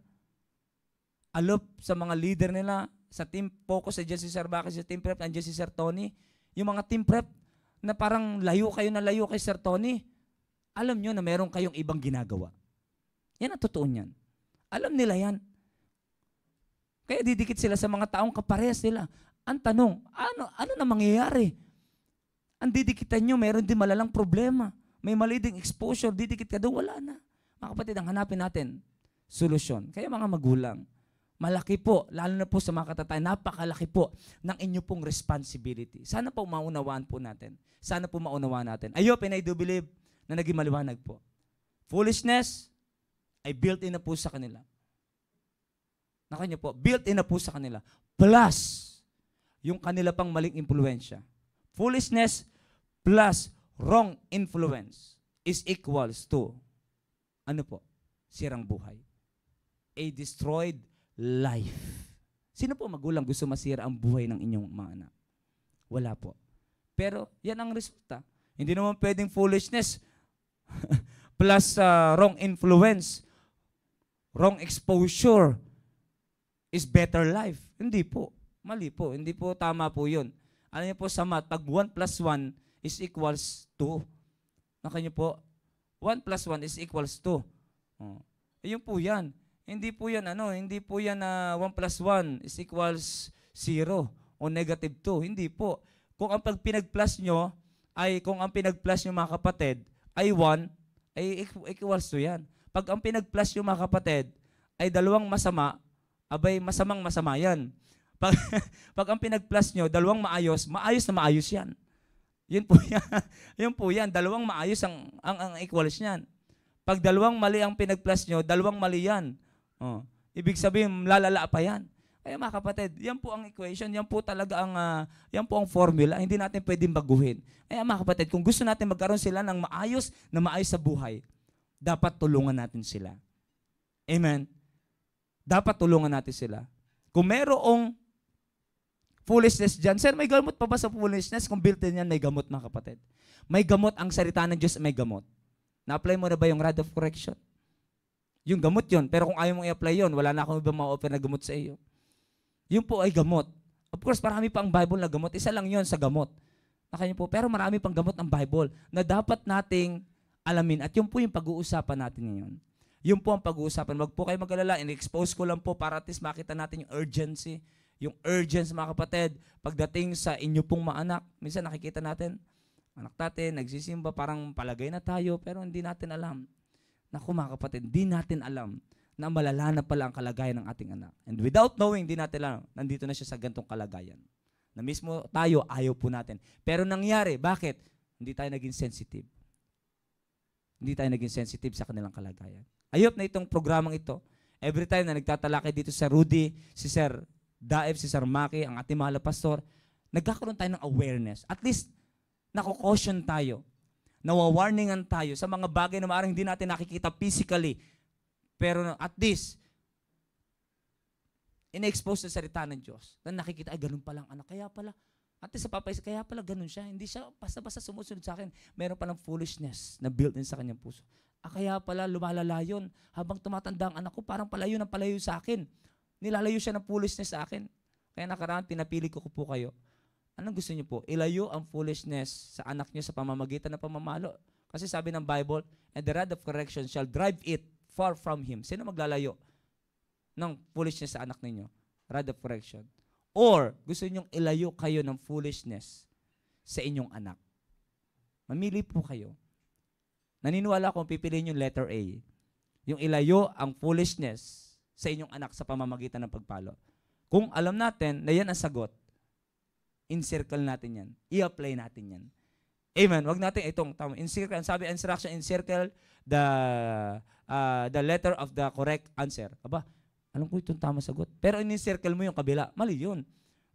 Aloof sa mga leader nila, sa team focus, sa si Sir Baki, sa team prep, nandiyan si Sir Tony. Yung mga team prep na parang layo kay Sir Tony, alam nyo na meron kayong ibang ginagawa. Yan ang totoo niyan. Alam nila yan. Kaya didikit sila sa mga taong kaparehas nila. Ang tanong, ano na mangyayari? Ang didikitan nyo, meron din malalang problema. May mali ding exposure, didikit ka doon, wala na. Mga kapatid, ang hanapin natin, solusyon. Kaya mga magulang, malaki po, lalo na po sa mga katatay, napakalaki po ng inyo pong responsibility. Sana po maunawaan po natin. Sana po maunawaan natin. I hope and I do believe na naging maliwanag po. Foolishness ay built-in na po sa kanila. Nakanya po, built-in na po sa kanila. Plus, yung kanila pang maling impluensya. Foolishness plus wrong influence is equals to, ano po? Sirang buhay. A destroyed life. Sino po magulang gusto masira ang buhay ng inyong mga anak? Wala po. Pero yan ang resulta. Hindi naman pwedeng foolishness plus wrong influence, wrong exposure is better life. Hindi po. Mali po. Hindi po tama po yun. Alam niyo po sa math, pag 1 plus 1 is equals 2. Nakanya po, 1 plus 1 is equals 2. Oh. Ayun po yan. Hindi po yan, hindi po yan 1 plus 1 is equals 0 o negative 2. Hindi po. Kung ang pinag-plus nyo, mga kapatid, ay 1, ay equals 2 yan. Pag ang pinag-plus nyo, mga kapatid, ay dalawang masama, abay masamang masama yan. Pag ang pinag-plus nyo, dalawang maayos, maayos na maayos yan. Yun po yan. Yun po yan. Dalawang maayos ang equals niyan. Pag dalawang mali ang pinag-plus nyo, dalawang mali yan. Oh. Ibig sabihin, lalala pa yan. Kaya mga kapatid, yan po ang equation, yan po talaga yan po ang formula, hindi natin pwedeng baguhin. Kaya mga kapatid, kung gusto natin magkaroon sila ng maayos sa buhay, dapat tulungan natin sila. Amen? Dapat tulungan natin sila. Kung merong foolishness dyan, sir, may gamot pa ba sa foolishness? Kung built-in yan, may gamot mga kapatid. May gamot, ang salita ng Diyos, may gamot. Na-apply mo na ba yung rod of correction? Yung gamot yun. Pero kung ayaw mong i-apply yun, wala na akong ibang ma-offer na gamot sa iyo. Yun po ay gamot. Of course, marami pa ang Bible na gamot. Isa lang yon sa gamot. Nakanya po, pero marami pang gamot ng Bible na dapat nating alamin. At yun po yung pag-uusapan natin ngayon. Yun po ang pag-uusapan. Wag po kayo mag-alala. In-expose ko lang po para at least makita natin yung urgency. Yung urgency, mga kapatid, pagdating sa inyo pong mga anak. Minsan nakikita natin, anak natin, nagsisimba, parang palagay na tayo, pero hindi natin alam. Naku mga kapatid, hindi natin alam na malala na pala ang kalagayan ng ating anak. And without knowing, hindi natin alam, nandito na siya sa gantong kalagayan. Na mismo tayo, ayaw po natin. Pero nangyari, bakit? Hindi tayo naging sensitive. Hindi tayo naging sensitive sa kanilang kalagayan. Ayop na itong programang ito. Every time na nagtatalakay dito sa Rudy, si Sir Daev, si Sir Maki, ang ating mahal na pastor, nagkakaroon tayo ng awareness. At least, nako-caution tayo. Nawawarningan tayo sa mga bagay na maaaring hindi natin nakikita physically. Pero at least, ina-expose sa salita ng Diyos. Na nakikita, ay ganun palang anak. Kaya pala, at least sa papay, kaya pala ganun siya. Hindi siya basta-basta sumusunod sa akin. Meron palang foolishness na built in sa kanyang puso. Kaya pala lumalala yun. Habang tumatanda ang anak ko, parang palayo ng palayo sa akin. Nilalayo siya ng foolishness sa akin. Kaya nakaraan, pinapili ko po kayo. Anong gusto niyo po? Ilayo ang foolishness sa anak niyo sa pamamagitan ng pamamalo. Kasi sabi ng Bible, and the rod of correction shall drive it far from him. Sino maglalayo ng foolishness sa anak ninyo? Rod of correction. Or, gusto ninyong ilayo kayo ng foolishness sa inyong anak. Mamili po kayo. Naniniwala akong pipiliin yung letter A. Yung ilayo ang foolishness sa inyong anak sa pamamagitan ng pagpalo. Kung alam natin na yan ang sagot, encircle natin yan. I-apply natin yan. Amen. Wag natin itong encircle. Sabi instruction, encircle the letter of the correct answer. Aba, alam ko itong tamang sagot. Pero in-encircle mo yung kabila. Mali yun.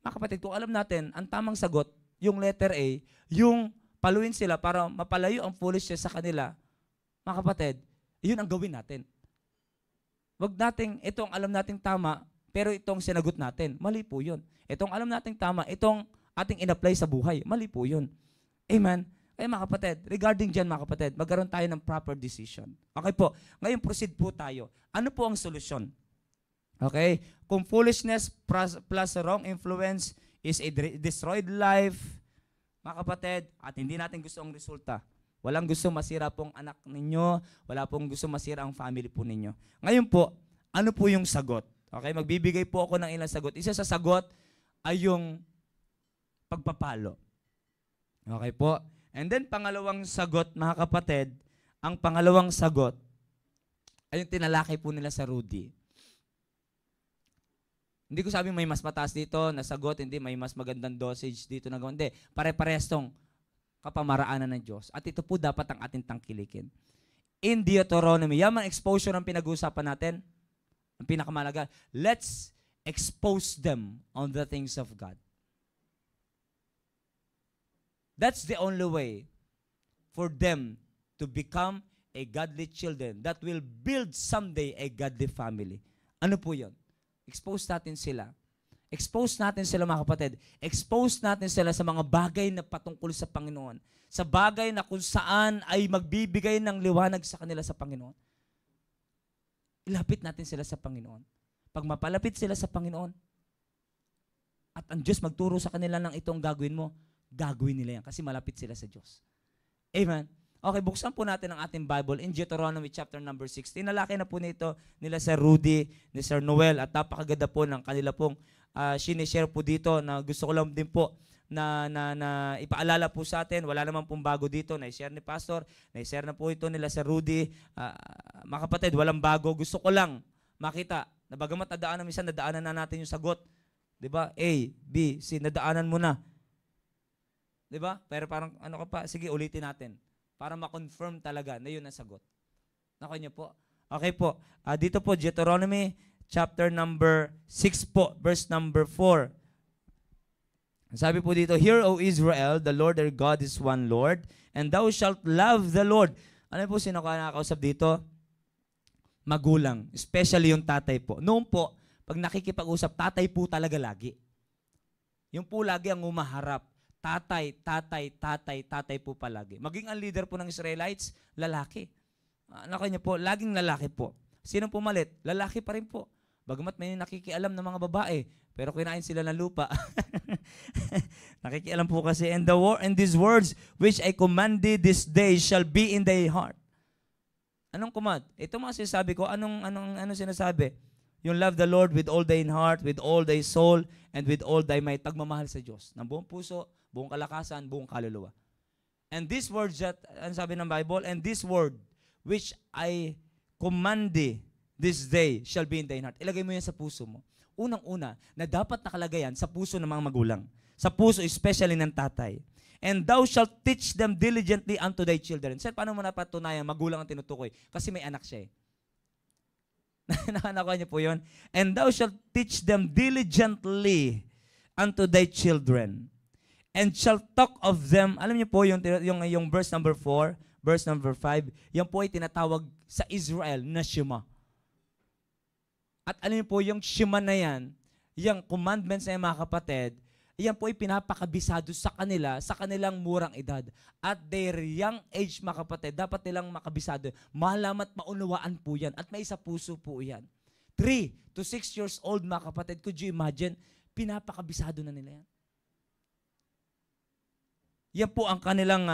Mga kapatid, kung alam natin, ang tamang sagot, yung letter A, yung paluin sila para mapalayo ang foolishness sa kanila, mga kapatid, yun ang gawin natin. Wag nating, itong alam nating tama, pero itong sinagot natin. Mali po yun. Itong alam nating tama, itong ating in-apply sa buhay. Mali po yun. Amen? Kaya mga kapatid, regarding dyan mga kapatid, magkaroon tayo ng proper decision. Okay po. Ngayon proceed po tayo. Ano po ang solusyon? Okay? Kung foolishness plus wrong influence is a destroyed life, mga kapatid, at hindi natin gusto ang resulta. Walang gusto masira pong anak ninyo, wala pong gusto masira ang family po ninyo. Ngayon po, ano po yung sagot? Okay, magbibigay po ako ng ilang sagot. Isa sa sagot ay yung pagpapalo. Okay po? And then pangalawang sagot, mga kapatid, ang pangalawang sagot ay yung tinalakay po nila sa Rudy. Hindi ko sabing may mas mataas dito na sagot, hindi may mas magandang dosage dito na gawin. Hindi, pare-parehas tong kapamaraanan ng Diyos. At ito po dapat ang ating tangkilikin. In Deuteronomy, yan ang exposure ang pinag-uusapan natin. Ang pinakamalaga, let's expose them on the things of God. That's the only way for them to become a godly children that will build someday a godly family. Ano po yun? Expose natin sila. Expose natin sila mga kapatid. Expose natin sila sa mga bagay na patungkol sa Panginoon. Sa bagay na kung saan ay magbibigay ng liwanag sa kanila sa Panginoon. Ilapit natin sila sa Panginoon. Pag mapalapit sila sa Panginoon, at ang Diyos magturo sa kanila ng itong gagawin mo, gagawin nila yan kasi malapit sila sa Diyos. Amen? Okay, buksan po natin ang ating Bible in Deuteronomy chapter number 16. Nalaki na po nito nila Sir Rudy, ni Sir Noel, at napakaganda po ng kanila pong sinishare po dito na gusto ko lang din po na ipaalala po sa atin. Wala naman pong bago dito. Na-share ni Pastor, na-share na po ito nila Sir Rudy. Mga kapatid, walang bago. Gusto ko lang makita na bagamat minsan nadaanan na natin yung sagot. Diba? A, B, C, nadaanan mo na. Diba? Pero parang ano ka pa, sige ulitin natin. Para ma-confirm talaga na yun ang sagot. Nako niyo po. Okay po. Dito po, Deuteronomy chapter number 6 po, verse number 4. Sabi po dito, Hear, O Israel, the Lord our God is one Lord, and thou shalt love the Lord. Ano po sino ka nakakausap dito? Magulang. Especially yung tatay po. Noon po, pag nakikipag-usap, tatay po talaga lagi. Yung po lagi ang umaharap. Tatay po palagi. Maging ang leader po ng Israelites, lalaki. Nako niyo po, laging lalaki po. Sino pumalit? Lalaki pa rin po. Bagamat may nakikialam ng mga babae, Pero kinain sila ng lupa. Nakikialam po kasi, and these words which I command thee this day shall be in thy heart. Anong command? Ito mga sinasabi ko, anong sinasabi? Yung love the Lord with all thy heart, with all thy soul, and with all thy might. Pagmamahal sa Diyos. Ng buong puso, buong kalakasan, buong kaluluwa. And this word, ano sabi ng Bible? And this word which I command thee this day shall be in thy heart. Ilagay mo yan sa puso mo. Unang-una, na dapat nakalagay yan sa puso ng mga magulang. Sa puso, especially ng tatay. And thou shalt teach them diligently unto thy children. Sir, paano mo napatunayan? Magulang ang tinutukoy. Kasi may anak siya eh. Nakanakuha niyo po yun? And thou shalt teach them diligently unto thy children. And shall talk of them. Alam niyo po yung verse number 4, verse number 5, yan po ay tinatawag sa Israel na Shema. At alam niyo po, yung Shema na yan, yung commandments na yan, mga kapatid, yan po ay pinapakabisado sa kanila, sa kanilang murang edad. At their young age, mga kapatid, dapat nilang makabisado. Malaman at maunawaan po yan. At may sa puso po yan. 3 to 6 years old, mga kapatid, could you imagine, pinapakabisado na nila yan. Yan po ang kanilang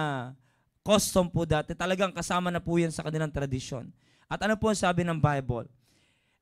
custom po dati. Talagang kasama na po yan sa kanilang tradisyon. At ano po ang sabi ng Bible?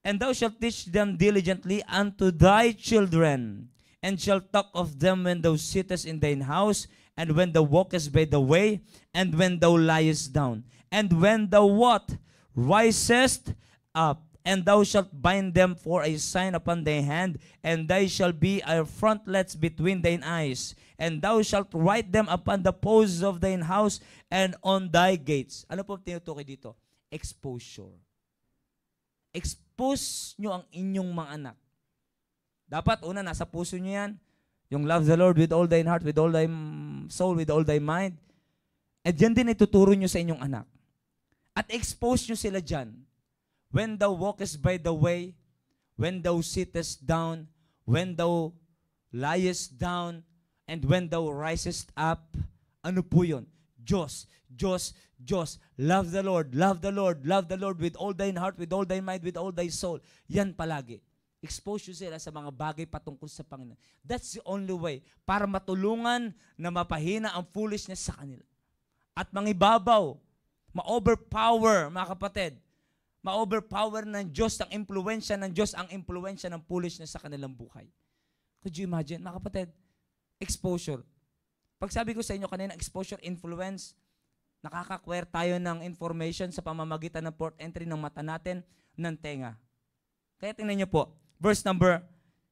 And thou shalt teach them diligently unto thy children, and shall talk of them when thou sittest in thine house, and when thou walkest by the way, and when thou liest down, and when thou what? Risest up, and thou shalt bind them for a sign upon thy hand, and they shall be a frontlets between thine eyes, and thou shalt write them upon the posts of thine house, and on thy gates. Ano po tinutukoy dito? Exposure. Expose nyo ang inyong mga anak. Dapat, una, nasa puso nyo yan. Yung love the Lord with all thine heart, with all thy soul, with all thy mind. At yan din ituturo nyo sa inyong anak. At expose nyo sila dyan. When thou walkest by the way, when thou sittest down, when thou liest down, and when thou risest up. Ano po yun? Diyos, Diyos, Diyos. Love the Lord, love the Lord, love the Lord with all thine heart, with all thy mind, with all thy soul. Yan palagi. Expose sila sa mga bagay patungkol sa Panginoon. That's the only way para matulungan na mapahina ang foolishness sa kanila. At mangibabaw, ma-overpower, mga kapatid, ma-overpower ng Diyos ang impluensya ng Diyos, ang impluensya ng foolishness sa kanilang buhay. Could you imagine, mga kapatid? Exposure. Pag sabi ko sa inyo kanina, exposure, influence, nakaka-acquire tayo ng information sa pamamagitan ng port entry ng mata natin, ng tenga. Kaya tingnan niyo po, verse number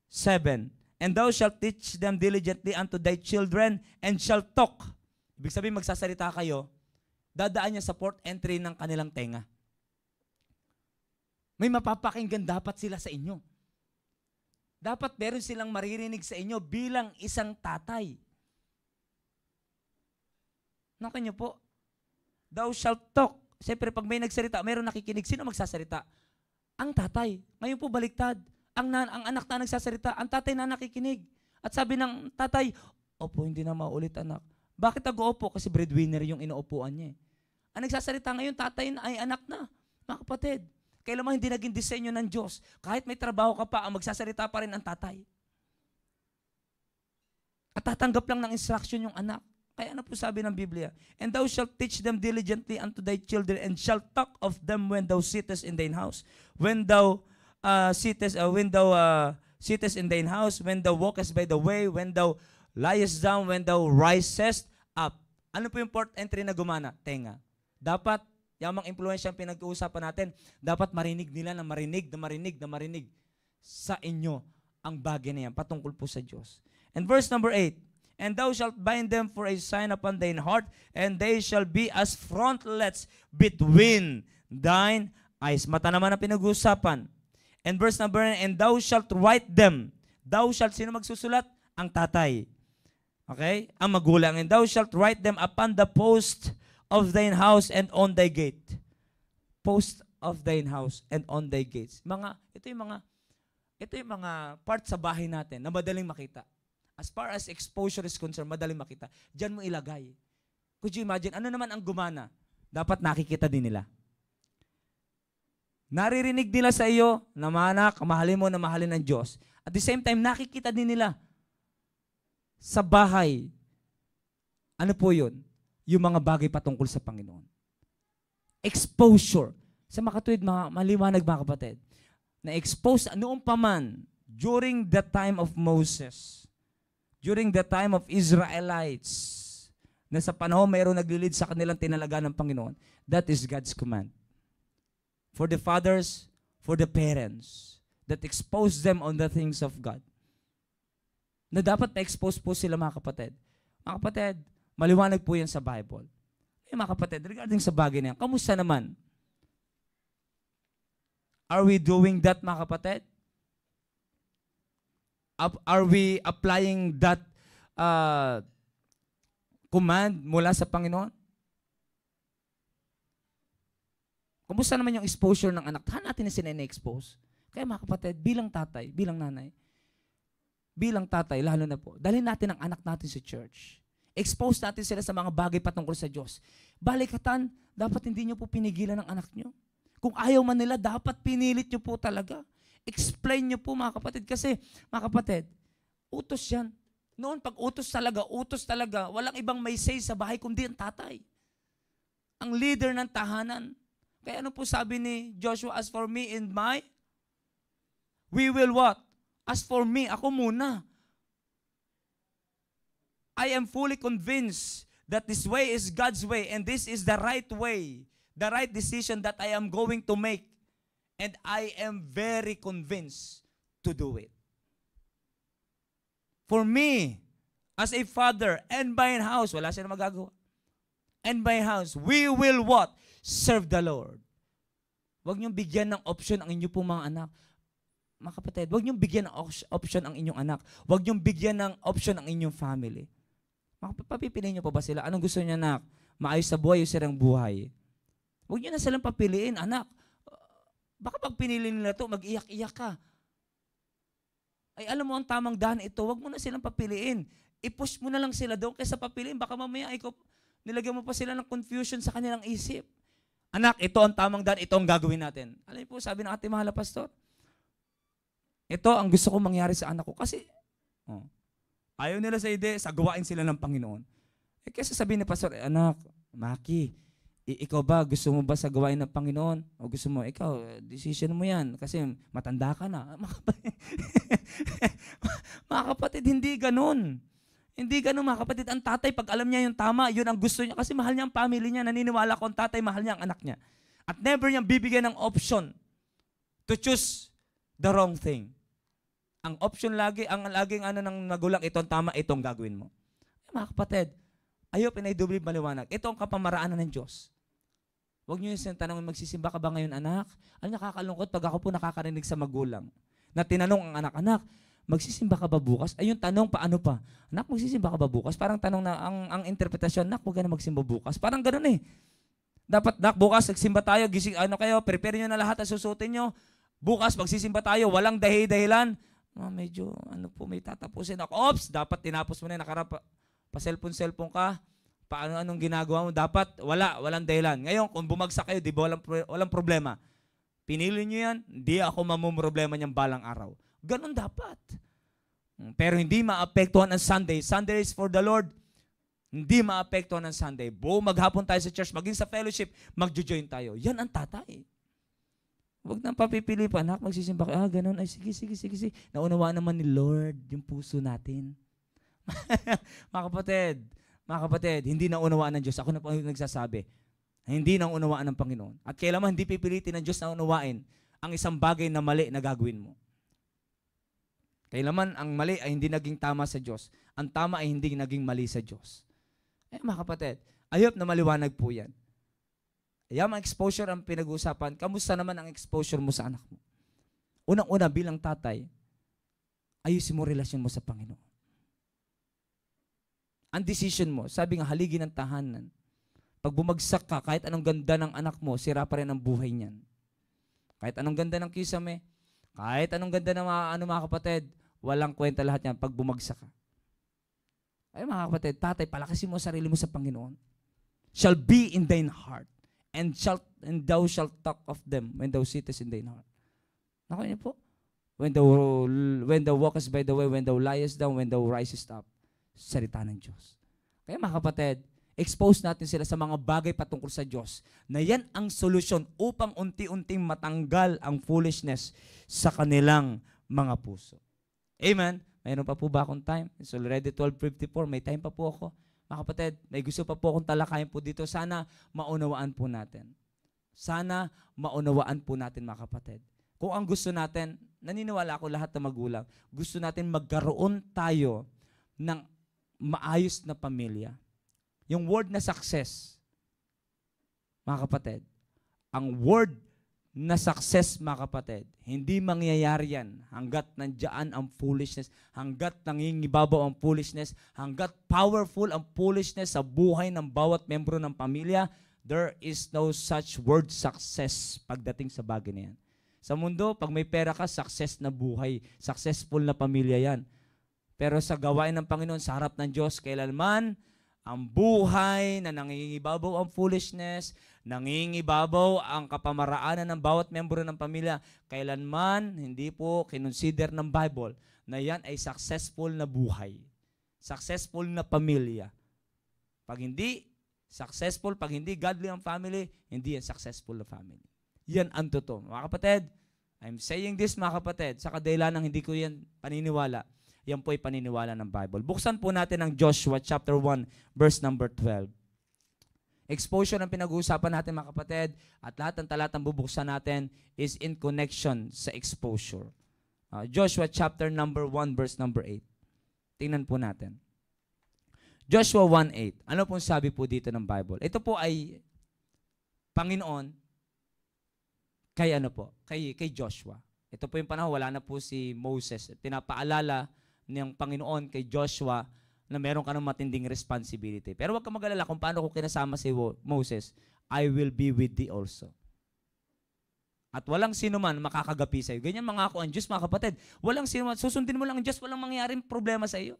7. And thou shalt teach them diligently unto thy children, and shall talk. Ibig sabihin, magsasalita kayo, dadaan niya sa port entry ng kanilang tenga. May mapapakinggan dapat sila sa inyo. Dapat meron silang maririnig sa inyo bilang isang tatay. Naku niyo po, thou shalt talk. Siyempre, pag may nagsalita, meron nakikinig. Sino magsasalita? Ang tatay. Ngayon po baliktad. Ang anak na nagsasalita, ang tatay na nakikinig. At sabi ng tatay, opo, hindi na maulit anak. Bakit nag-uupo? Kasi breadwinner yung inuupuan niya. Ang nagsasalita ngayon, tatay na ay anak na. Mga kapatid, kailan mo hindi naging disenyo ng Diyos? Kahit may trabaho ka pa, ang magsasalita pa rin ang tatay. At tatanggap lang ng instruction yung anak. Kaya ano po sabi ng Biblia? And thou shalt teach them diligently unto thy children, and shalt talk of them when thou sittest in thine house. When thou sittest in thine house, when thou walkest by the way, when thou liest down, when thou risest up. Ano po yung port entry na gumana? Tenga. Dapat, yamang influensya ang pinag-uusapan natin, dapat marinig nila na marinig sa inyo ang bagay na yan, patungkol po sa Diyos. And verse number 8, and thou shalt bind them for a sign upon thine heart, and they shall be as frontlets between thine eyes. Mata naman ang pinag-uusapan. And verse number 9, and thou shalt write them. Thou shalt, sino magsusulat? Ang tatay. Okay? Ang magulang. And thou shalt write them upon the post of thine house and on thy gate. Post of thine house and on thy gates. Ito yung mga part sa bahay natin na madaling makita. As far as exposure is concerned, madaling makita. Diyan mo ilagay. Could you imagine? Ano naman ang gumana? Dapat nakikita din nila. Naririnig nila sa iyo na anak, mahalin mo na mahalin ng Diyos. At the same time, nakikita din nila sa bahay. Ano po yun? Yung mga bagay patungkol sa Panginoon. Exposure. Sa makatuwid, maliwanag mga kapatid, na-expose noong pa man, during the time of Moses, during the time of Israelites, na sa panahon mayroong naglilid sa kanilang tinalaga ng Panginoon, that is God's command. For the fathers, for the parents, that expose them on the things of God. Na dapat na-expose po sila mga kapatid. Mga kapatid, maliwanag po yan sa Bible. Mga kapatid, regarding sa bagay na yan, kamusta naman? Are we doing that mga kapatid? Are we applying that command mula sa Panginoon? Kumusta naman yung exposure ng anak? Tahan natin na sila na-expose. Kaya mga kapatid, bilang tatay, bilang nanay, bilang tatay, lalo na po, dalhin natin ang anak natin sa church. Expose natin sila sa mga bagay patungkol sa Diyos. Balikatan, dapat hindi nyo po pinigilan ng anak nyo. Kung ayaw man nila, dapat pinilit nyo po talaga. Explain nyo po mga kapatid. Kasi mga kapatid, utos yan. Noon pag utos talaga, walang ibang may say sa bahay kundi ang tatay. Ang leader ng tahanan. Kaya ano po sabi ni Joshua, as for me and we will what? As for me, ako muna. I am fully convinced that this way is God's way and this is the right way, the right decision that I am going to make. And I am very convinced to do it. For me, as a father, and my house, wala siya na magagawa. And my house, we will what? Serve the Lord. Huwag niyong bigyan ng option ang inyo pong mga anak. Mga kapatid, huwag niyong bigyan ng option ang inyong anak. Huwag niyong bigyan ng option ang inyong family. Papipiliin niyo pa ba sila? Anong gusto niya, anak? Maayos sa buhay o sirang buhay? Huwag niyo na silang papiliin, anak. Baka pag pinili nila ito, mag-iyak-iyak ka. Ay, alam mo ang tamang daan ito, huwag mo na silang papiliin. I-push mo na lang sila doon kaysa papiliin. Baka mamaya ikaw, nilagyan mo pa sila ng confusion sa kanilang isip. Anak, ito ang tamang daan, ito ang gagawin natin. Alam po, sabi ng ating mahal na pastor, ito ang gusto kong mangyari sa anak ko. Kasi, ayaw nila sa ide, sagawain sila ng Panginoon. Kasi sabihin ni pastor, anak, Maki, ikaw ba, gusto mo ba sagawain ng Panginoon? O gusto mo, ikaw, decision mo yan. Kasi matanda ka na. Mga kapatid, hindi ganun. Hindi ganun mga kapatid. Ang tatay, pag alam niya yung tama, yun ang gusto niya. Kasi mahal niya ang family niya. Naniniwala ko ang tatay, mahal niya ang anak niya. At never niyang bibigyan ng option to choose the wrong thing. Ang option lagi, ang laging ng magulang, itong tama, itong gagawin mo. Mga kapatid, ayaw pinay-double maliwanag. Ito ang kapamaraanan ng Diyos. Huwag niyo yung tanongin, magsisimba ka ba ngayon, anak? Ang nakakalungkot pag ako po nakakarinig sa magulang na tinanong ang anak, magsisimba ka ba bukas? Ay, yung tanong, paano pa? Anak, magsisimba ka ba bukas? Parang tanong na, ang interpretasyon, anak, huwag ka na magsimba bukas. Parang ganun eh. Dapat, anak, bukas, nagsimba tayo, gising, kayo, prepare nyo na lahat ang susutin nyo. Bukas, magsisimba tayo, walang dahilan. Medyo, may tatapusin ako. Ops, dapat tinapos mo na, nakarap, pa-cellphone ka. Paano anong ginagawa mo? Dapat, walang dahilan. Ngayon, kung bumagsak kayo, di ba walang problema? Pinili nyo yan, hindi ako mamumroblema niyang balang araw. Ganon dapat. Pero hindi maapektuhan ang Sunday. Sunday is for the Lord. Hindi maapektuhan ang Sunday. Buong maghapon tayo sa church, maging sa fellowship, magjo-join tayo. Yan ang tatay. Huwag nang papipili pa, anak, magsisimba ka. Ganon. Ay, sige. Naunawaan naman ni Lord yung puso natin. Mga kapatid, hindi naunawaan ng Diyos. Ako na po nagsasabi. Hindi naunawaan ng Panginoon. At kailangan hindi pipilitin ng Diyos na unawain ang isang bagay na mali na gagawin mo. Kailanman ang mali ay hindi naging tama sa Diyos. Ang tama ay hindi naging mali sa Diyos. Mga kapatid, ayop na maliwanag po yan. Ang exposure ang pinag-uusapan. Kamusta naman ang exposure mo sa anak mo? Unang-una bilang tatay, ayusin mo relasyon mo sa Panginoon. Ang decision mo, sabi nga haligi ng tahanan. Pag bumagsak ka, kahit anong ganda ng anak mo, sira pa rin ang buhay niyan. Kahit anong ganda ng kisame, kahit anong ganda ng mga kapatid, walang kwenta lahat yan pag bumagsak ka. Ay mga kapatid, tatay, palakasin mo sarili mo sa Panginoon. Shall be in thine heart, and thou shalt talk of them when thou sittest in thine heart. Naku niyo po, when thou walkest by the way, when thou liest down, when thou risest up. Salita ng Diyos. Kaya mga kapatid, expose natin sila sa mga bagay patungkol sa Diyos na yan ang solusyon upang unti-unting matanggal ang foolishness sa kanilang mga puso. Amen? Mayroon pa po ba akong time? It's already 12:54. May time pa po ako. Mga kapatid, may gusto pa po akong talakayin po dito. Sana maunawaan po natin. Sana maunawaan po natin, mga kapatid. Kung ang gusto natin, naniniwala ako lahat ng magulang, gusto natin magkaroon tayo ng maayos na pamilya. Yung word na success, mga kapatid, ang word na success, mga kapatid, hindi mangyayari yan hanggat nandiyan ang foolishness, hanggat nangingibabaw ang foolishness, hanggat powerful ang foolishness sa buhay ng bawat membro ng pamilya, there is no such word success pagdating sa bagay na yan. Sa mundo, pag may pera ka, success na buhay, successful na pamilya yan. Pero sa gawain ng Panginoon, sa harap ng Diyos, kailanman ang buhay na nangingibabaw ang foolishness, nangingibabaw ang kapamaraanan ng bawat membro ng pamilya, kailanman hindi po kinonsider ng Bible na yan ay successful na buhay. Successful na pamilya. Pag hindi successful, pag hindi godly ang family, hindi yan successful na family. Yan ang totoo. Mga kapatid, I'm saying this, mga kapatid, sa kadahilan ng hindi ko yan paniniwala. Yan po ay paniniwala ng Bible. Buksan po natin ang Joshua chapter 1, verse number 12. Exposure ang pinag-uusapan natin, mga kapatid, at lahat ng talatang bubuksan natin is in connection sa exposure. Joshua chapter number 1, verse number 8. Tingnan po natin. Joshua 1:8. Ano pong sabi po dito ng Bible? Ito po ay Panginoon kay kay Joshua. Ito po yung panahon, wala na po si Moses. Pinapaalala ng Panginoon kay Joshua na meron ka ng matinding responsibility. Pero huwag ka mag-alala kung paano ko kinasama si Moses. I will be with thee also. At walang sino man makakagapi sa iyo. Ganyan mga ako ang Diyos, mga kapatid. Walang sino man. Susundin mo lang ang Diyos, walang mangyaring problema sa iyo.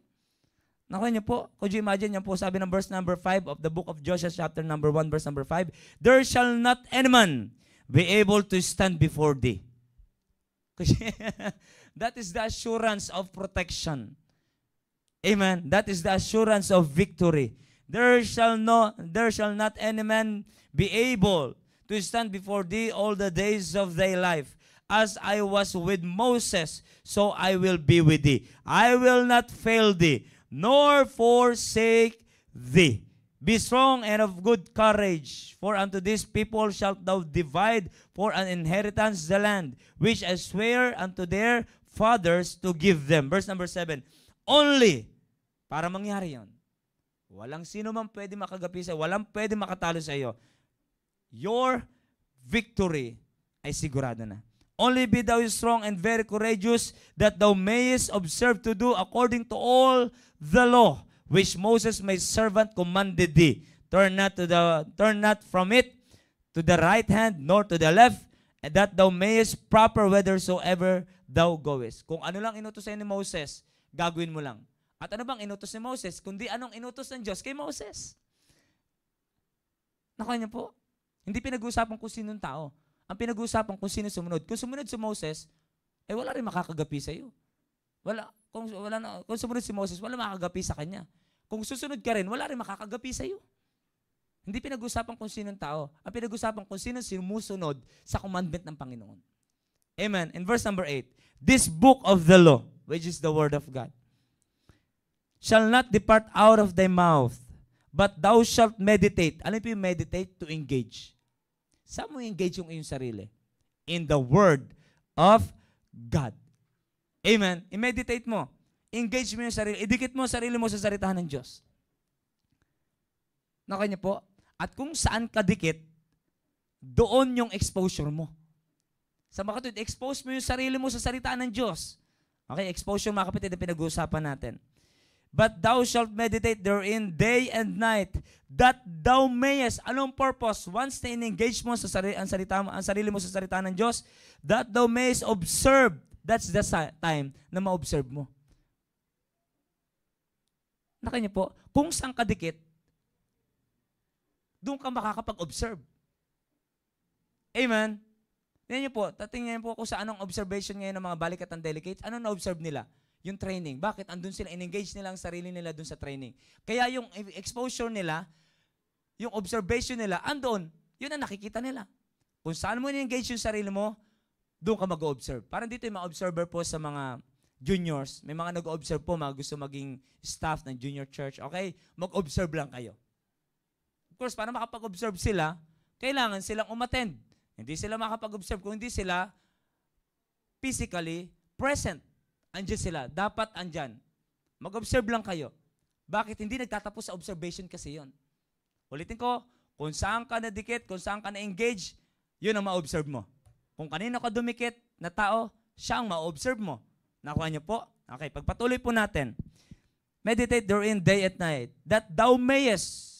Nakuha niyo po, could you imagine, yan po sabi ng verse number 5 of the book of Joshua chapter number 1, verse number 5, there shall not any man be able to stand before thee. That is the assurance of protection. Amen. That is the assurance of victory. There shall not any man be able to stand before thee all the days of thy life. As I was with Moses, so I will be with thee. I will not fail thee, nor forsake thee. Be strong and of good courage, for unto this people shalt thou divide for an inheritance the land, which I swear unto their fathers to give them. Verse number 7. Only, para mangyari yon, walang sino man pwede makagapi sa iyo, walang pwede makatalo sa iyo. Your victory ay sigurado na. Only be thou strong and very courageous, that thou mayest observe to do according to all the law which Moses my servant commanded thee. Turn not from it to the right hand nor to the left, and that thou mayest proper whithersoever thou goest. Kung ano lang inutos sa'yo ni Moses, gagawin mo lang. At ano bang inutos ni Moses? Kundi anong inutos ng Diyos kay Moses. Nakuha niyo po? Hindi pinag-uusapan kung sinong tao. Ang pinag-uusapan kung sino sumunod. Kung sumunod si Moses, wala rin makakagapi sa iyo. Kung sumunod si Moses, wala makakagapi sa kanya. Kung susunod ka rin, wala rin makakagapi sa iyo. Hindi pinag-uusapan kung sinong tao. Ang pinag-uusapan kung sino sumusunod sa commandment ng Panginoon. Amen. In verse number 8, this book of the law, which is the word of God, shall not depart out of thy mouth, but thou shalt meditate. Ano yung meditate? To engage. Saan mo engage yung iyong sarili? In the word of God. Amen. I-meditate mo. Engage mo yung sarili. Idikit mo ang sarili mo sa salita ng Diyos. Nakaya niyo po? At kung saan ka dikit, doon yung exposure mo. Sa mga kapatid, expose mo yung sarili mo sa salita ng Diyos. Okay, exposure mga kapatid na pinag-uusapan natin. But thou shalt meditate therein day and night, that thou mayest, anong purpose? Once na in-engage mo sa ang sarili mo sa salita ng Diyos, that thou mayest observe. That's the time na ma-observe mo. Nakanya po, kung saan ka dikit, doon ka makakapag-observe. Amen? Tingnan niyo po, tatingnan niyo po kung sa anong observation ngayon ng mga balikatan delegates, ano na-observe nila? Yung training. Bakit? Andun sila, in-engage nila ang sarili nila dun sa training. Kaya yung exposure nila, yung observation nila, andun, yun ang nakikita nila. Kung saan mo in-engage yung sarili mo, doon ka mag-observe. Parang dito yung mga observer po sa mga juniors, may mga nag-observe po, mga gusto maging staff ng junior church, okay? Mag-observe lang kayo. Of course, para makapag-observe sila, kailangan silang umattend. Hindi sila makapag-observe kung hindi sila physically present. Andiyan sila. Dapat andyan. Mag-observe lang kayo. Bakit? Hindi nagtatapos sa observation kasi yon. Ulitin ko, kung saan ka nadikit, kung saan ka na-engage, yun ang ma-observe mo. Kung kanino ka dumikit na tao, siya ang ma-observe mo. Nakuha niyo po? Okay, pagpatuloy po natin. Meditate therein day and night, that thou mayest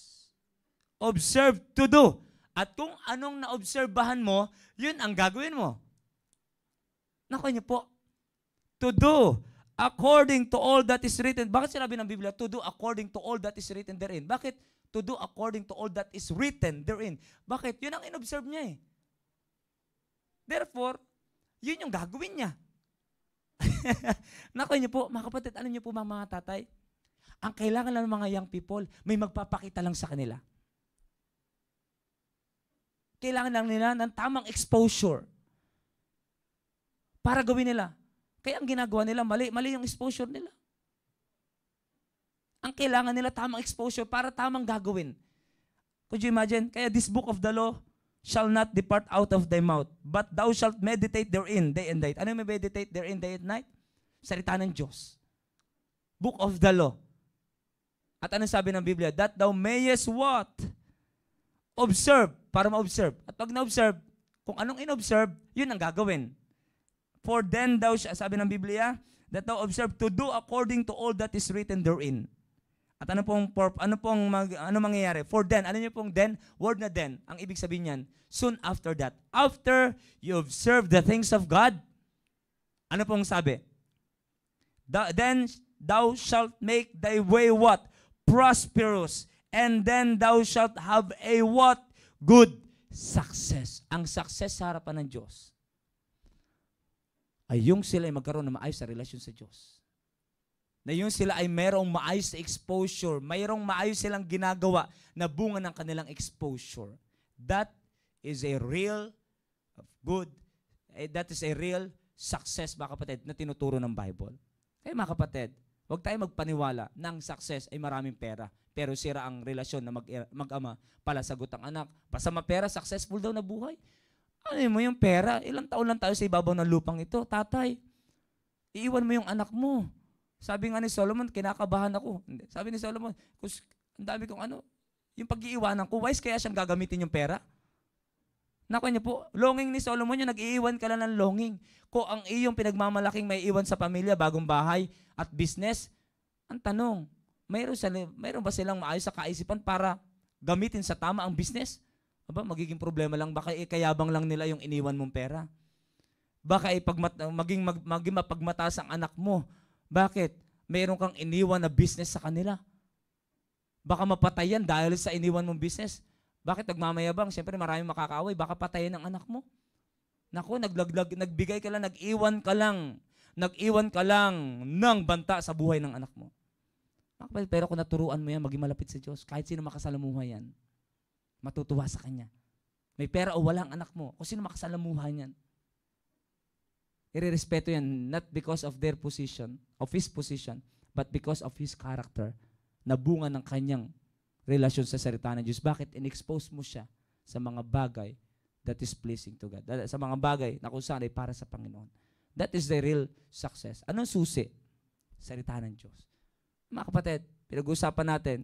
observe to do. At kung anong naobserbahan mo, yun ang gagawin mo. Nakuha niyo po? To do according to all that is written. Bakit sinabi ng Biblia, to do according to all that is written therein? Bakit to do according to all that is written therein? Bakit? Yun ang inobserve niya eh. Therefore, yun yung gagawin niya. Nakuha niyo po, mga kapatid, alam niyo po mga tatay, ang kailangan lang ng mga young people, may magpapakita lang sa kanila. Kailangan lang nila ng tamang exposure para gawin nila. Kaya ang ginagawa nila, mali yung exposure nila. Ang kailangan nila, tamang exposure para tamang gagawin. Could you imagine? Kaya this book of the law shall not depart out of thy mouth, but thou shalt meditate therein day and night. Ano yung meditate therein day and night? Salita ng Diyos. Book of the law. At ano sabi ng Biblia? That thou mayest what? Observe, para ma-observe. At pag na-observe, kung anong in-observe, yun ang gagawin. For then thou, sabi ng Biblia, that thou observe to do according to all that is written therein. At ano mangyayari? For then, ano niyo pong then? Word na then. Ang ibig sabihin niyan, soon after that. After you observe the things of God, ano pong sabi? Then thou shalt make thy way what? Prosperous. And then thou shalt have a what? Good success. Ang success sa harapan ng Diyos ay yung sila ay magkaroon ng maayos sa relasyon sa Diyos. Na yung sila ay mayroong maayos sa exposure, mayroong maayos silang ginagawa na bunga ng kanilang exposure. That is a real good, that is a real success, mga kapatid, na tinuturo ng Bible. Kaya mga kapatid, huwag tayo magpaniwala na ang success ay maraming pera. Pero sira ang relasyon na mag-ama, palasagot ang anak. Basta mapera, successful daw na buhay. Ano mo yung pera? Ilang taon lang tayo sa ibabaw ng lupang ito. Tatay, iiwan mo yung anak mo. Sabi nga ni Solomon, kinakabahan ako. Sabi ni Solomon, ang dami kong yung pag-iiwanan ko, wise kaya siyang gagamitin yung pera? Nakuha niyo po, longing ni Solomon yung nag-iiwan ka lang ng longing. Kung ang iyong pinagmamalaking may iwan sa pamilya, bagong bahay at business, ang tanong, mayroon ba silang maayos sa kaisipan para gamitin sa tama ang business? Aba, magiging problema lang. Baka ikayabang lang nila yung iniwan mong pera. Baka maging mapagmataas ang anak mo. Bakit? Mayroon kang iniwan na business sa kanila. Baka mapatayan dahil sa iniwan mong business. Bakit nagmamayabang? Siyempre maraming makakaaway. Baka patayin ang anak mo. Naku, nagbigay ka lang, nag-iwan ka lang ng banta sa buhay ng anak mo. Pero kung naturuan mo yan, maging malapit sa Diyos, kahit sino makasalamuha yan, matutuwa sa Kanya. May pera o walang anak mo, kung sino makasalamuha yan, irerespeto yan, not because of their position, of his position, but because of his character, na bunga ng kanyang relasyon sa salita ng Diyos. Bakit? In-expose mo siya sa mga bagay that is pleasing to God. Sa mga bagay na kung saan ay para sa Panginoon. That is the real success. Anong susi? Salita ng Diyos. Mga kapatid, pinag-uusapan natin,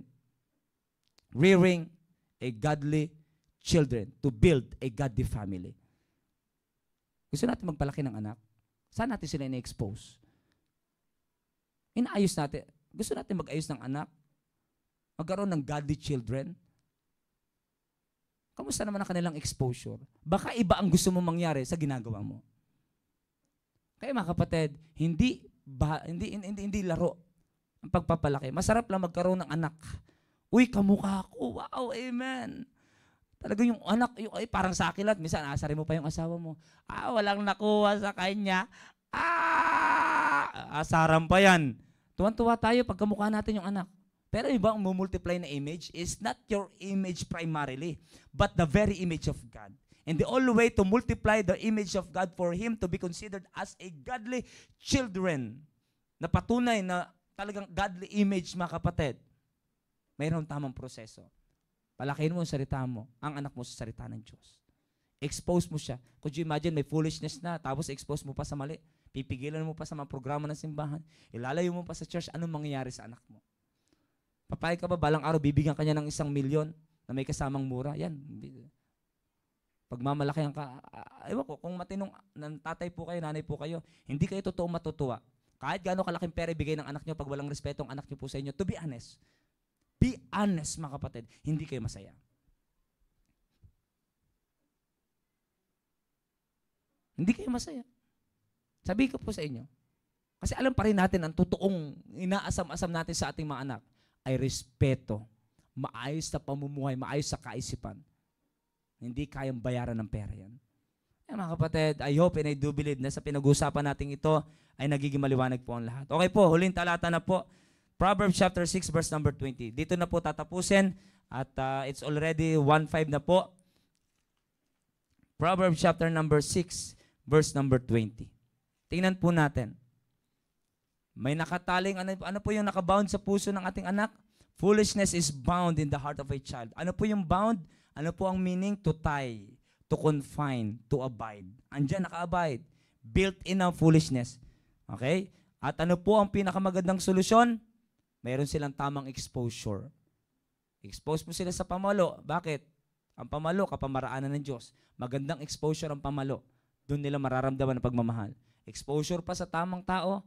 rearing a godly children to build a godly family. Gusto natin magpalaki ng anak? Saan natin sila in-expose? Inaayos natin. Gusto natin mag-ayos ng anak? Magkaroon ng godly children? Kamusta naman ang kanilang exposure? Baka iba ang gusto mo mangyari sa ginagawa mo. Kaya mga kapatid, hindi laro ang pagpapalaki. Masarap lang magkaroon ng anak. Uy, kamukha ko. Wow, amen. Talagang yung anak, ay, parang sa akin lahat. Minsan, asarin mo pa yung asawa mo. Walang nakuha sa kanya. Asaran pa yan. Tuwan-tuwa tayo pag kamukha natin yung anak. Pero iba ang multiply na image is not your image primarily, but the very image of God. And the only way to multiply the image of God for Him to be considered as a godly children, na patunay na talagang godly image, mga kapatid, mayroong tamang proseso. Palakihin mo ang salita mo, ang anak mo sa salita ng Diyos. Expose mo siya. Could you imagine may foolishness na, tapos expose mo pa sa mali? Pipigilan mo pa sa mga programa ng simbahan, ilalayo mo pa sa church, anong mangyayari sa anak mo? Papayag ka ba balang araw bibigyan kanya ng 1 milyon na may kasamang mura? Yan. Pagmamalaki ang ewan ko, kung matinong tatay po kayo, nanay po kayo, hindi kayo totoong matutuwa. Kahit gaano kalaking pera ibigay ng anak nyo pag walang respeto ang anak nyo po sa inyo, to be honest mga kapatid, hindi kayo masaya. Hindi kayo masaya. Sabi ko po sa inyo, kasi alam pa rin natin ang totoong inaasam-asam natin sa ating mga anak ay respeto, maayos na pamumuhay, maayos sa kaisipan. Hindi kayang bayaran ng pera yan. Mga kapatid, I hope and I do believe na sa pinag-uusapan natin ito ay nagiging maliwanag po ang lahat. Okay po, huling talata na po. Proverbs chapter 6 verse number 20. Dito na po tatapusin at it's already 1:05 na po. Proverbs chapter number 6 verse number 20. Tingnan po natin. May nakataling, ano po yung nakabound sa puso ng ating anak? Foolishness is bound in the heart of a child. Ano po yung bound? Ano po ang meaning? To tie, to confine, to abide. Andiyan, naka-abide. Built-in ang foolishness. Okay? At ano po ang pinakamagandang solusyon? Mayroon silang tamang exposure. Expose mo sila sa pamalo. Bakit? Ang pamalo, kapamaraanan ng Diyos. Magandang exposure ang pamalo. Doon nila mararamdaman ang pagmamahal. Exposure pa sa tamang tao,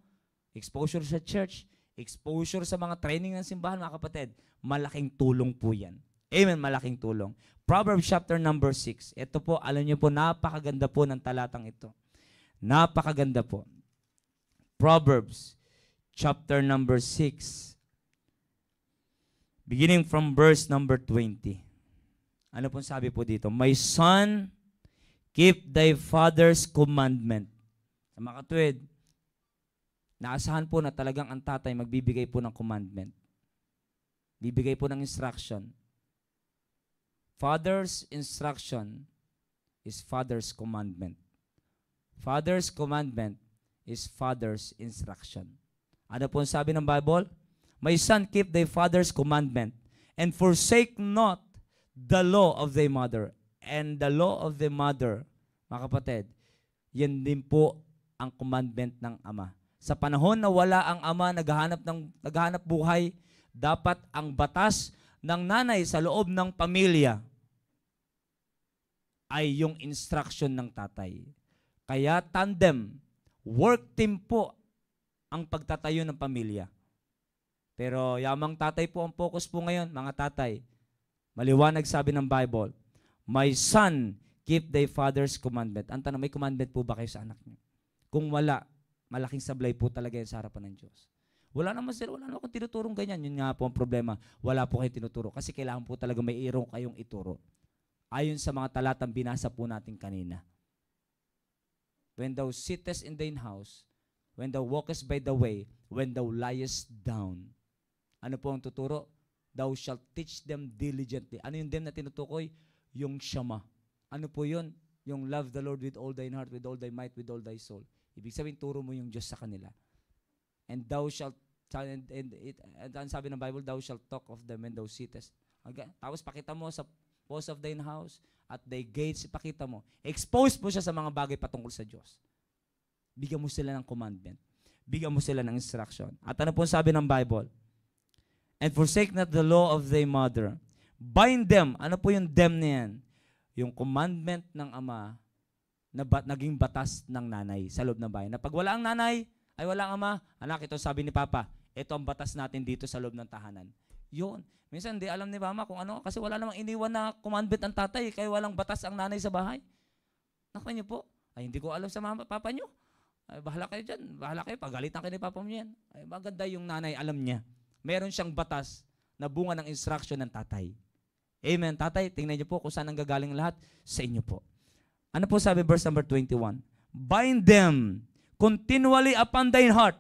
exposure sa church, exposure sa mga training ng simbahan, mga kapatid, malaking tulong po yan. Amen, malaking tulong. Proverbs chapter number 6. Ito po, alam niyo po, napakaganda po ng talatang ito. Napakaganda po. Proverbs chapter number 6. Beginning from verse number 20. Ano pong sabi po dito? My son, keep thy father's commandment. Sa mga katuwid, naasahan po na talagang ang tatay magbibigay po ng commandment. Bibigay po ng instruction. Father's instruction is father's commandment. Father's commandment is father's instruction. Ano po ang sabi ng Bible? My son, keep thy father's commandment and forsake not the law of thy mother. And the law of the mother, mga kapatid, yan din po ang commandment ng ama. Sa panahon na wala ang ama naghahanap buhay, dapat ang batas ng nanay sa loob ng pamilya ay yung instruction ng tatay. Kaya tandem, work team po ang pagtatayo ng pamilya. Pero yamang tatay po ang focus po ngayon, mga tatay. Maliwanag sabi ng Bible, my son, keep thy father's commandment. Ang tanong, may commandment po ba kayo sa anak niyo? Kung wala, malaking sablay po talaga yan sa harapan ng Diyos. Wala naman akong tinuturong ganyan. Yun nga po ang problema. Wala po kayo tinuturo. Kasi kailangan po talaga may irong kayong ituro. Ayon sa mga talatang binasa po natin kanina. When thou sittest in thine house, when thou walkest by the way, when thou liest down. Ano po ang tuturo? Thou shalt teach them diligently. Ano yung them na tinutukoy? Yung Shama. Ano po yun? Yung love the Lord with all thine heart, with all thy might, with all thy soul. Ibig sabihin, turo mo yung Diyos sa kanila. And thou shalt, and ang sabi ng Bible, thou shalt talk of them when thou sittest. Okay? Tapos pakita mo sa post of thine house, at thy gates, ipakita mo. Expose mo siya sa mga bagay patungkol sa Diyos. Bigyan mo sila ng commandment. Bigyan mo sila ng instruction. At ano po sabi ng Bible? And forsake not the law of thy mother. Bind them. Ano po yung them na yan? Yung commandment ng ama na naging batas ng nanay sa loob ng bahay. Na pag wala ang nanay, ay wala ang ama, anak, ito sabi ni Papa, ito ang batas natin dito sa loob ng tahanan. Yun. Minsan hindi alam ni Mama kung ano, kasi wala namang iniwan na commandment ang tatay, kaya walang batas ang nanay sa bahay. Naku niyo po, ay hindi ko alam sa Mama, Papa niyo. Ay bahala kayo dyan, bahala kayo, pagalitan kayo ni Papa mo yan. Ay maganda yung nanay, alam niya. Meron siyang batas na bunga ng instruction ng tatay. Amen. Tatay, tingnan niyo po kung saan ang gagaling lahat. Sa inyo po. Ano po sabi verse number 21? Bind them continually upon thine heart.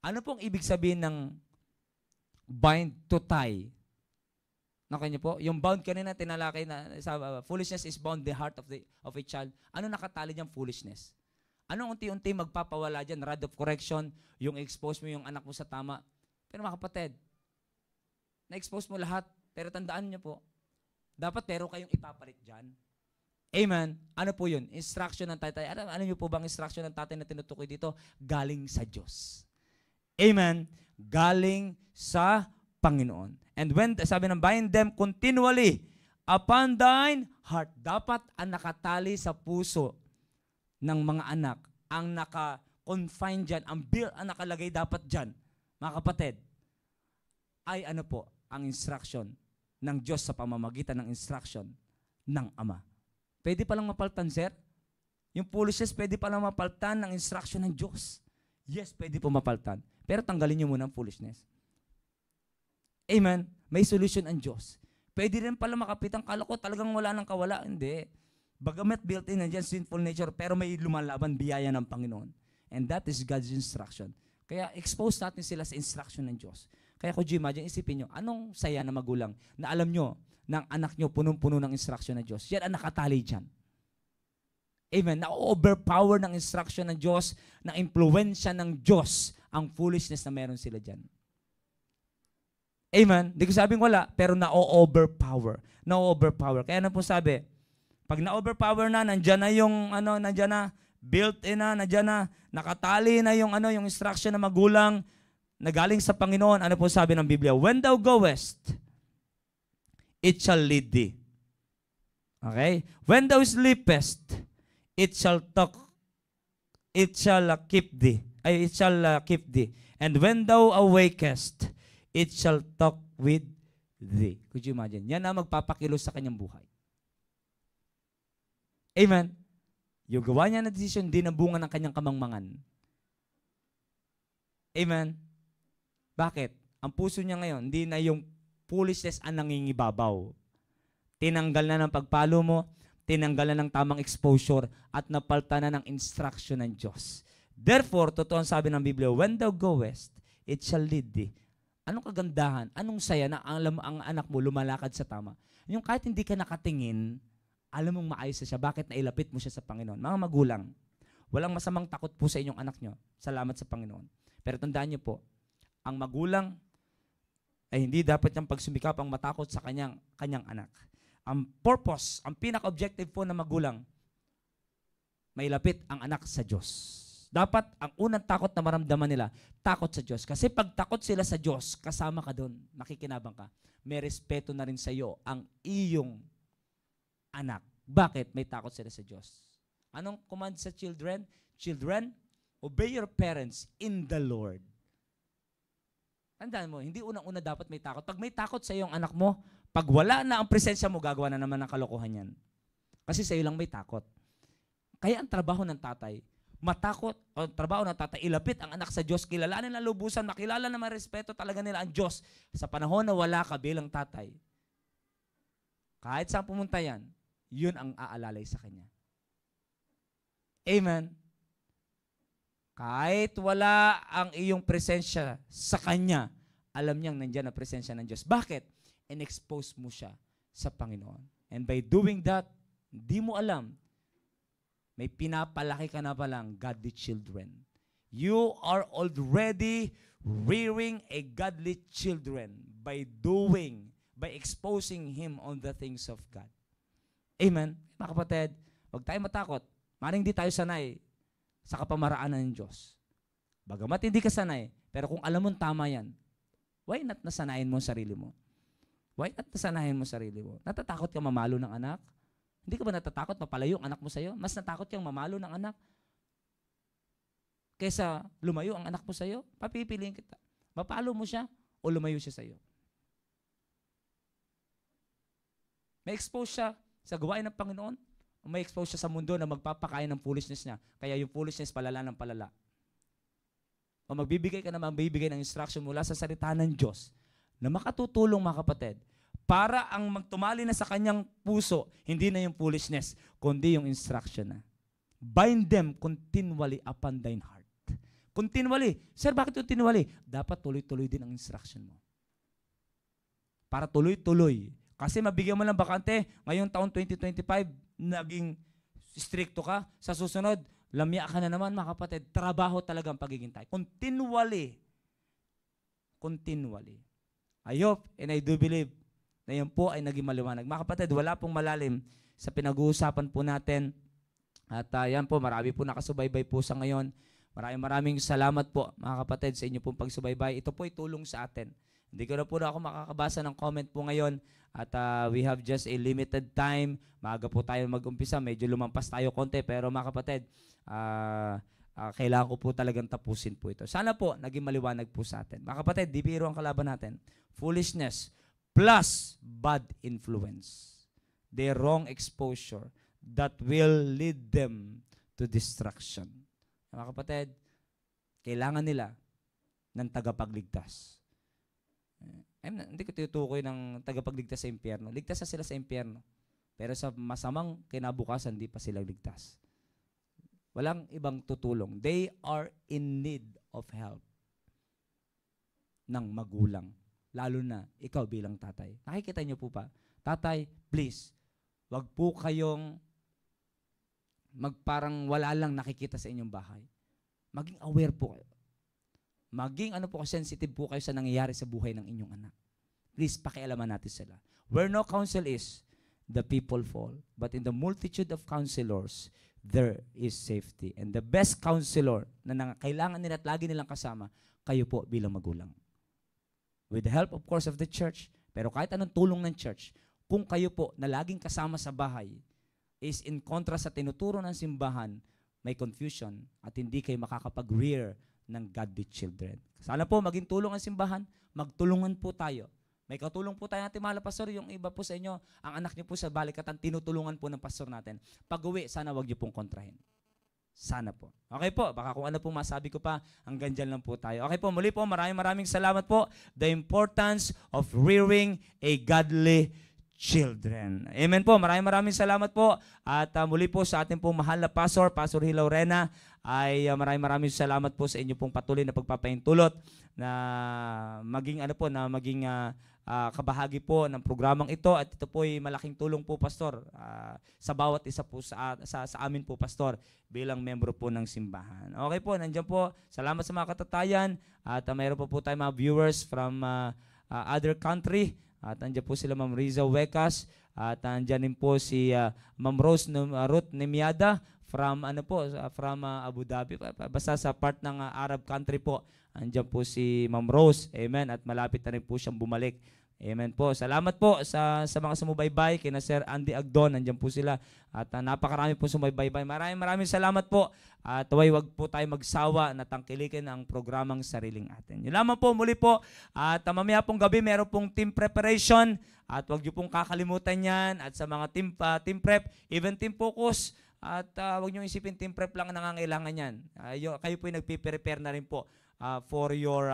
Ano pong ibig sabihin ng bind to tie? Nakaya niyo po? Yung bound kanina, tinalakay na, foolishness is bound the heart of a child. Ano nakatali niyang foolishness? Ano unti-unti magpapawala dyan? Rod of correction, yung expose mo yung anak mo sa tama. Pero mga kapatid, na-expose mo lahat, pero tandaan niyo po, dapat meron kayong ipapalit dyan. Amen. Ano po yun? Instruction ng tatay. Ano niyo po bang instruction ng tatay na tinutukoy dito? Galing sa Diyos. Amen. Galing sa Panginoon. And when, sabi ng bind them continually upon thine heart. Dapat ang nakatali sa puso ng mga anak, ang naka-confine dyan, ang nakalagay dapat dyan, mga kapatid, ay ano po, ang instruction ng Diyos sa pamamagitan ng instruction ng Ama. Pwede palang mapaltan, sir? Yung foolishness, pwede palang mapaltan ng instruction ng Diyos. Yes, pwede po mapaltan. Pero tanggalin niyo muna ang foolishness. Amen? May solution ang Diyos. Pwede rin pala makapit ang kala ko talagang wala nang kawala. Hindi. Bagamat built-in nandiyan sinful nature, pero may lumalaban biyaya ng Panginoon. And that is God's instruction. Kaya expose natin sila sa instruction ng Diyos. Kaya kung imagine, isipin nyo, anong saya na magulang na alam nyo ng anak nyo punong-puno ng instruction ng Diyos. Yan ang nakatali dyan. Amen. Na-overpower ng instruction ng Diyos, na impluensya ng Diyos ang foolishness na meron sila dyan. Amen. Hindi ko sabing wala, pero na-overpower. Na-overpower. Kaya ano po sabi? Pag na-overpower na, nandyan na yung, nandyan na, built-in na, nandyan na, nakatali na yung, yung instruction ng magulang na galing sa Panginoon. Ano po sabi ng Biblia? When thou goest, it shall lead thee. Okay? When thou sleepest, it shall keep thee. It shall keep thee. And when thou awakest, it shall talk with thee. Could you imagine? Yan na magpapakilos sa kanyang buhay. Amen? Yung gawa niya na decision, di nabunga ng kanyang kamangmangan. Amen? Bakit? Ang puso niya ngayon, hindi na yung foolishness ang nangingibabaw. Tinanggal na ng pagpalo mo, tinanggal na ng tamang exposure, at napalta na ng instruction ng Diyos. Therefore, totoo ang sabi ng Biblia, when thou goest, it shall lead thee. Anong kagandahan? Anong saya na ang anak mo lumalakad sa tama? Yung kahit hindi ka nakatingin, alam mong maayos siya. Bakit nailapit mo siya sa Panginoon? Mga magulang, walang masamang takot po sa inyong anak nyo. Salamat sa Panginoon. Pero tandaan nyo po, ang magulang ay hindi dapat niyang pagsumikap ang matakot sa kanyang anak. Ang purpose, ang pinaka-objective po ng magulang, mailapit ang anak sa Diyos. Dapat ang unang takot na maramdaman nila, takot sa Diyos. Kasi pag takot sila sa Diyos, kasama ka doon, makikinabang ka, may respeto na rin sa iyo ang iyong anak. Bakit? May takot sila sa Diyos. Anong command sa children? Children, obey your parents in the Lord. Tandaan mo, hindi unang-una dapat may takot. Pag may takot sa iyong anak mo, pag wala na ang presensya mo, gagawa na naman ng kalokohan yan. Kasi sa iyo lang may takot. Kaya ang trabaho ng tatay, matakot, o trabaho ng tatay, ilapit ang anak sa Diyos, kilalanin na lubusan, makilala na marespeto talaga nila ang Diyos. Sa panahon na wala ka bilang tatay, kahit saan pumunta yan, yun ang aalalay sa kanya. Amen. Kahit wala ang iyong presensya sa kanya, alam niyang nandiyan ang presensya ng Diyos. Bakit? In-expose mo siya sa Panginoon. And by doing that, hindi mo alam, may pinapalaki ka na palang godly children. You are already rearing a godly children by exposing him on the things of God. Amen. Mga kapatid, huwag tayo matakot. Maring hindi tayo sanay sa kapamaraanan ng Diyos. Bagamat hindi ka sanay, pero kung alam mo tama yan, why not nasanayin mo ang sarili mo? Why not nasanayin mo ang sarili mo? Natatakot ka mamalo ng anak? Hindi ka ba natatakot mapalayo ang anak mo sa'yo? Mas natakot kang mamalo ng anak kaysa lumayo ang anak mo sa'yo? Papipiliin kita. Mapalo mo siya o lumayo siya sa'yo? May expose siya sa gawain ng Panginoon, o may expose siya sa mundo na magpapakain ng foolishness niya. Kaya yung foolishness palala ng palala. O magbibigay ka ng instruction mula sa salita ng Diyos na makatutulong, mga kapatid, para ang magtumali na sa kanyang puso, hindi na yung foolishness, kundi yung instruction na. Bind them continually upon thine heart. Continually. Sir, bakit continually? Dapat tuloy-tuloy din ang instruction mo. Para tuloy-tuloy. Kasi mabigyan mo ng bakante, ngayong taon 2025, naging stricto ka. Sa susunod, lamya ka na naman, mga kapatid. Trabaho talaga ang pagiging tayo. Continually. Continually. I hope and I do believe na yan po ay naging maliwanag. Mga kapatid, wala pong malalim sa pinag-uusapan po natin. At yan po, marami po nakasubaybay po sa ngayon. Maraming salamat po mga kapatid sa inyo pong pagsubaybay. Ito po ay tulong sa atin. Hindi ko na po ako makakabasa ng comment po ngayon. At we have just a limited time. Maaga po tayo mag-umpisa. Medyo lumampas tayo konti. Pero mga kapatid, kailangan ko po talagang tapusin po ito. Sana po naging maliwanag po sa atin. Mga kapatid, di biro ang kalaban natin. Foolishness plus bad influence. Their wrong exposure that will lead them to destruction. Mga kapatid, kailangan nila ng tagapagligtas. Hindi ko tutukoy ng tagapagligtas sa impyerno. Ligtas na sila sa impyerno. Pero sa masamang kinabukasan, hindi pa sila ligtas. Walang ibang tutulong. They are in need of help ng magulang. Lalo na ikaw bilang tatay. Nakikita niyo po pa, tatay, please, wag po kayong magparang wala lang nakikita sa inyong bahay. Maging aware po kayo. Maging sensitive po kayo sa nangyayari sa buhay ng inyong anak. Please, pakialaman natin sila. Where no counsel is, the people fall. But in the multitude of counselors, there is safety. And the best counselor na kailangan nila at lagi nilang kasama, kayo po bilang magulang. With the help, of course, of the church, pero kahit anong tulong ng church, kung kayo po na laging kasama sa bahay, is in kontra sa tinuturo ng simbahan, may confusion at hindi kayo makakapag-rear ng godly children. Sana po maging tulong ang simbahan, magtulungan po tayo. May katulong po tayo natin, mahal na pastor, yung iba po sa inyo, ang anak niyo po sa balikatan, tinutulungan po ng pastor natin. Pag-uwi, sana wag niyo pong kontrahin. Sana po. Okay po, baka kung ano po masabi ko pa, hanggang dyan lang po tayo. Okay po, muli po, maraming salamat po. The importance of rearing a godly children. Amen po. Maraming salamat po. At muli po sa ating pong mahal na pastor, Pastor Hilaw Rena, ay maraming salamat po sa inyo pong patuloy na pagpapahintulot na maging kabahagi po ng programang ito, at ito po ay malaking tulong po, pastor, sa bawat isa po sa amin po, pastor, bilang membro po ng simbahan. Okay po, nandiyan po. Salamat sa mga katatayan, at mayroon po tayo mga viewers from other country. At nandiyan po sila Ma'am Riza Wekas, at nandiyan din po si Ma'am Ruth Nemiada from Abu Dhabi, basta sa part ng Arab country po. Nandiyan po si Ma'am Rose. Amen. At malapit na rin po siyang bumalik. Amen po. Salamat po sa mga sumubaybay, kina Sir Andy Agdon, nandiyan po sila. At napakarami po sumubaybay. Maraming salamat po. At wag po tayo magsawa na tangkilikin ang programang Sariling Atin. Yun lamang po, muli po. At mamaya pong gabi, meron pong team preparation. At wag niyo pong kakalimutan yan. At sa mga team prep, even team focus. At wag niyo isipin team prep lang ang nangangailangan yan. Kayo po yung nagpiprepare na rin po for your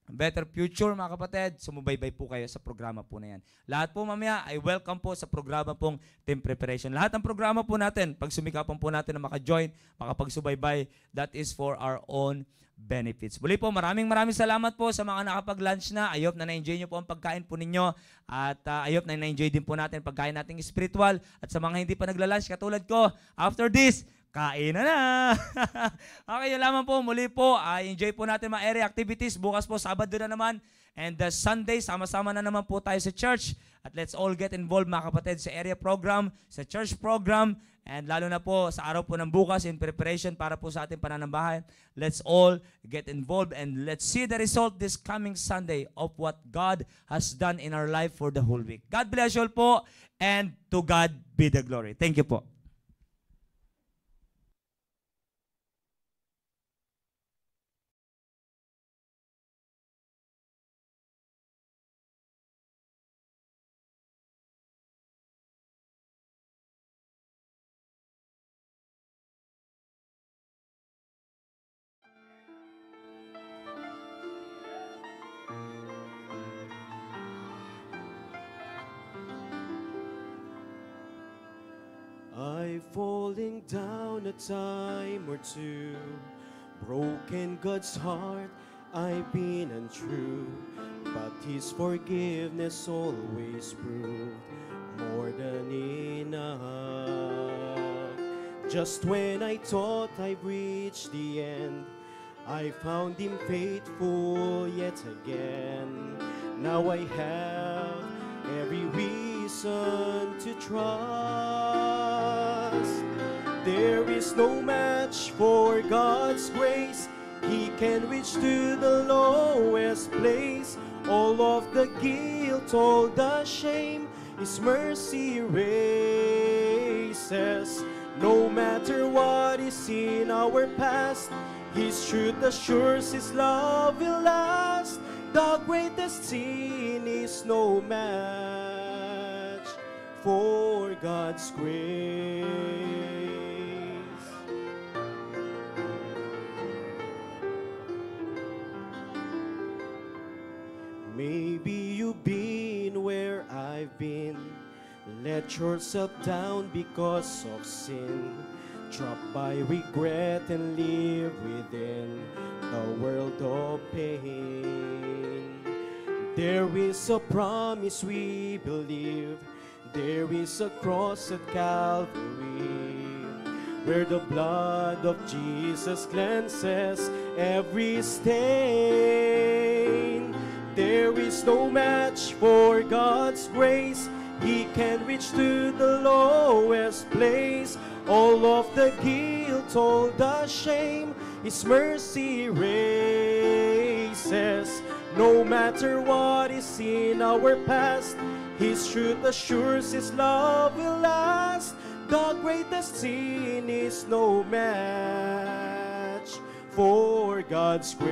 better future, mga kapatid. Sumubaybay po kayo sa programa po na yan. Lahat po mamaya ay welcome po sa programa pong team preparation. Lahat ng programa po natin, pag sumikapan po natin na maka-join, makapagsubaybay, that is for our own benefits. Muli po, maraming salamat po sa mga nakapag-lunch na. I hope na na-enjoy nyo po ang pagkain po ninyo. At I hope na na-enjoy din po natin pagkain nating spiritual. At sa mga hindi pa nagla-lunch, katulad ko, after this, kain na! Okay, yun lamang po. Muli po, enjoy po natin mga area activities. Bukas po, Sabado na naman. And Sunday, sama-sama na naman po tayo sa church. At let's all get involved, mga kapatid, sa area program, sa church program, and lalo na po sa araw po ng bukas in preparation para po sa ating pananambahan. Let's all get involved and let's see the result this coming Sunday of what God has done in our life for the whole week. God bless you all po, and to God be the glory. Thank you po. I've fallen down a time or two, broken God's heart, I've been untrue, but His forgiveness always proved more than enough. Just when I thought I've reached the end, I found Him faithful yet again. Now I have every reason to trust. There is no match for God's grace. He can reach to the lowest place. All of the guilt, all the shame, His mercy erases. No matter what is in our past, His truth assures His love will last. The greatest sin is no match for God's grace. Maybe you've been where I've been, let yourself down because of sin, trapped by regret and live within the world of pain. There is a promise we believe, there is a cross at Calvary, where the blood of Jesus cleanses every stain. There is no match for God's grace. He can reach to the lowest place. All of the guilt, all the shame, His mercy erases. No matter what is in our past, His truth assures His love will last. The greatest sin is no match for God's grace.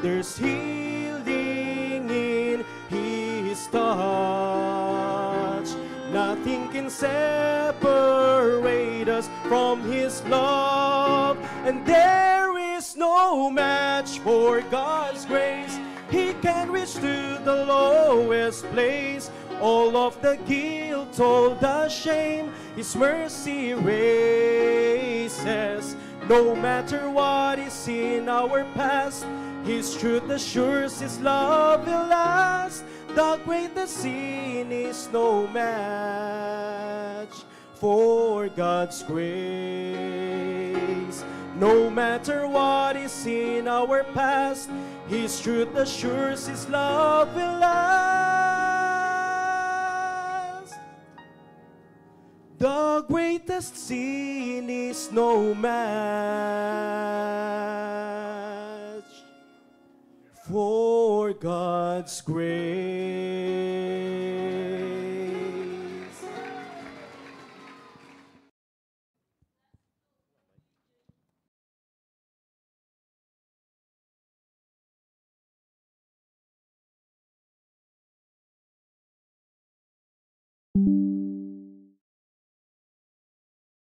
There's healing in His touch. Nothing can separate us from His love. And there is no match for God's grace. He can reach to the lowest place. All of the guilt, all the shame, His mercy erases. No matter what is in our past, His truth assures His love will last. The greatest sin is no match for God's grace. No matter what is in our past, His truth assures His love will last. The greatest sin is no match for God's grace.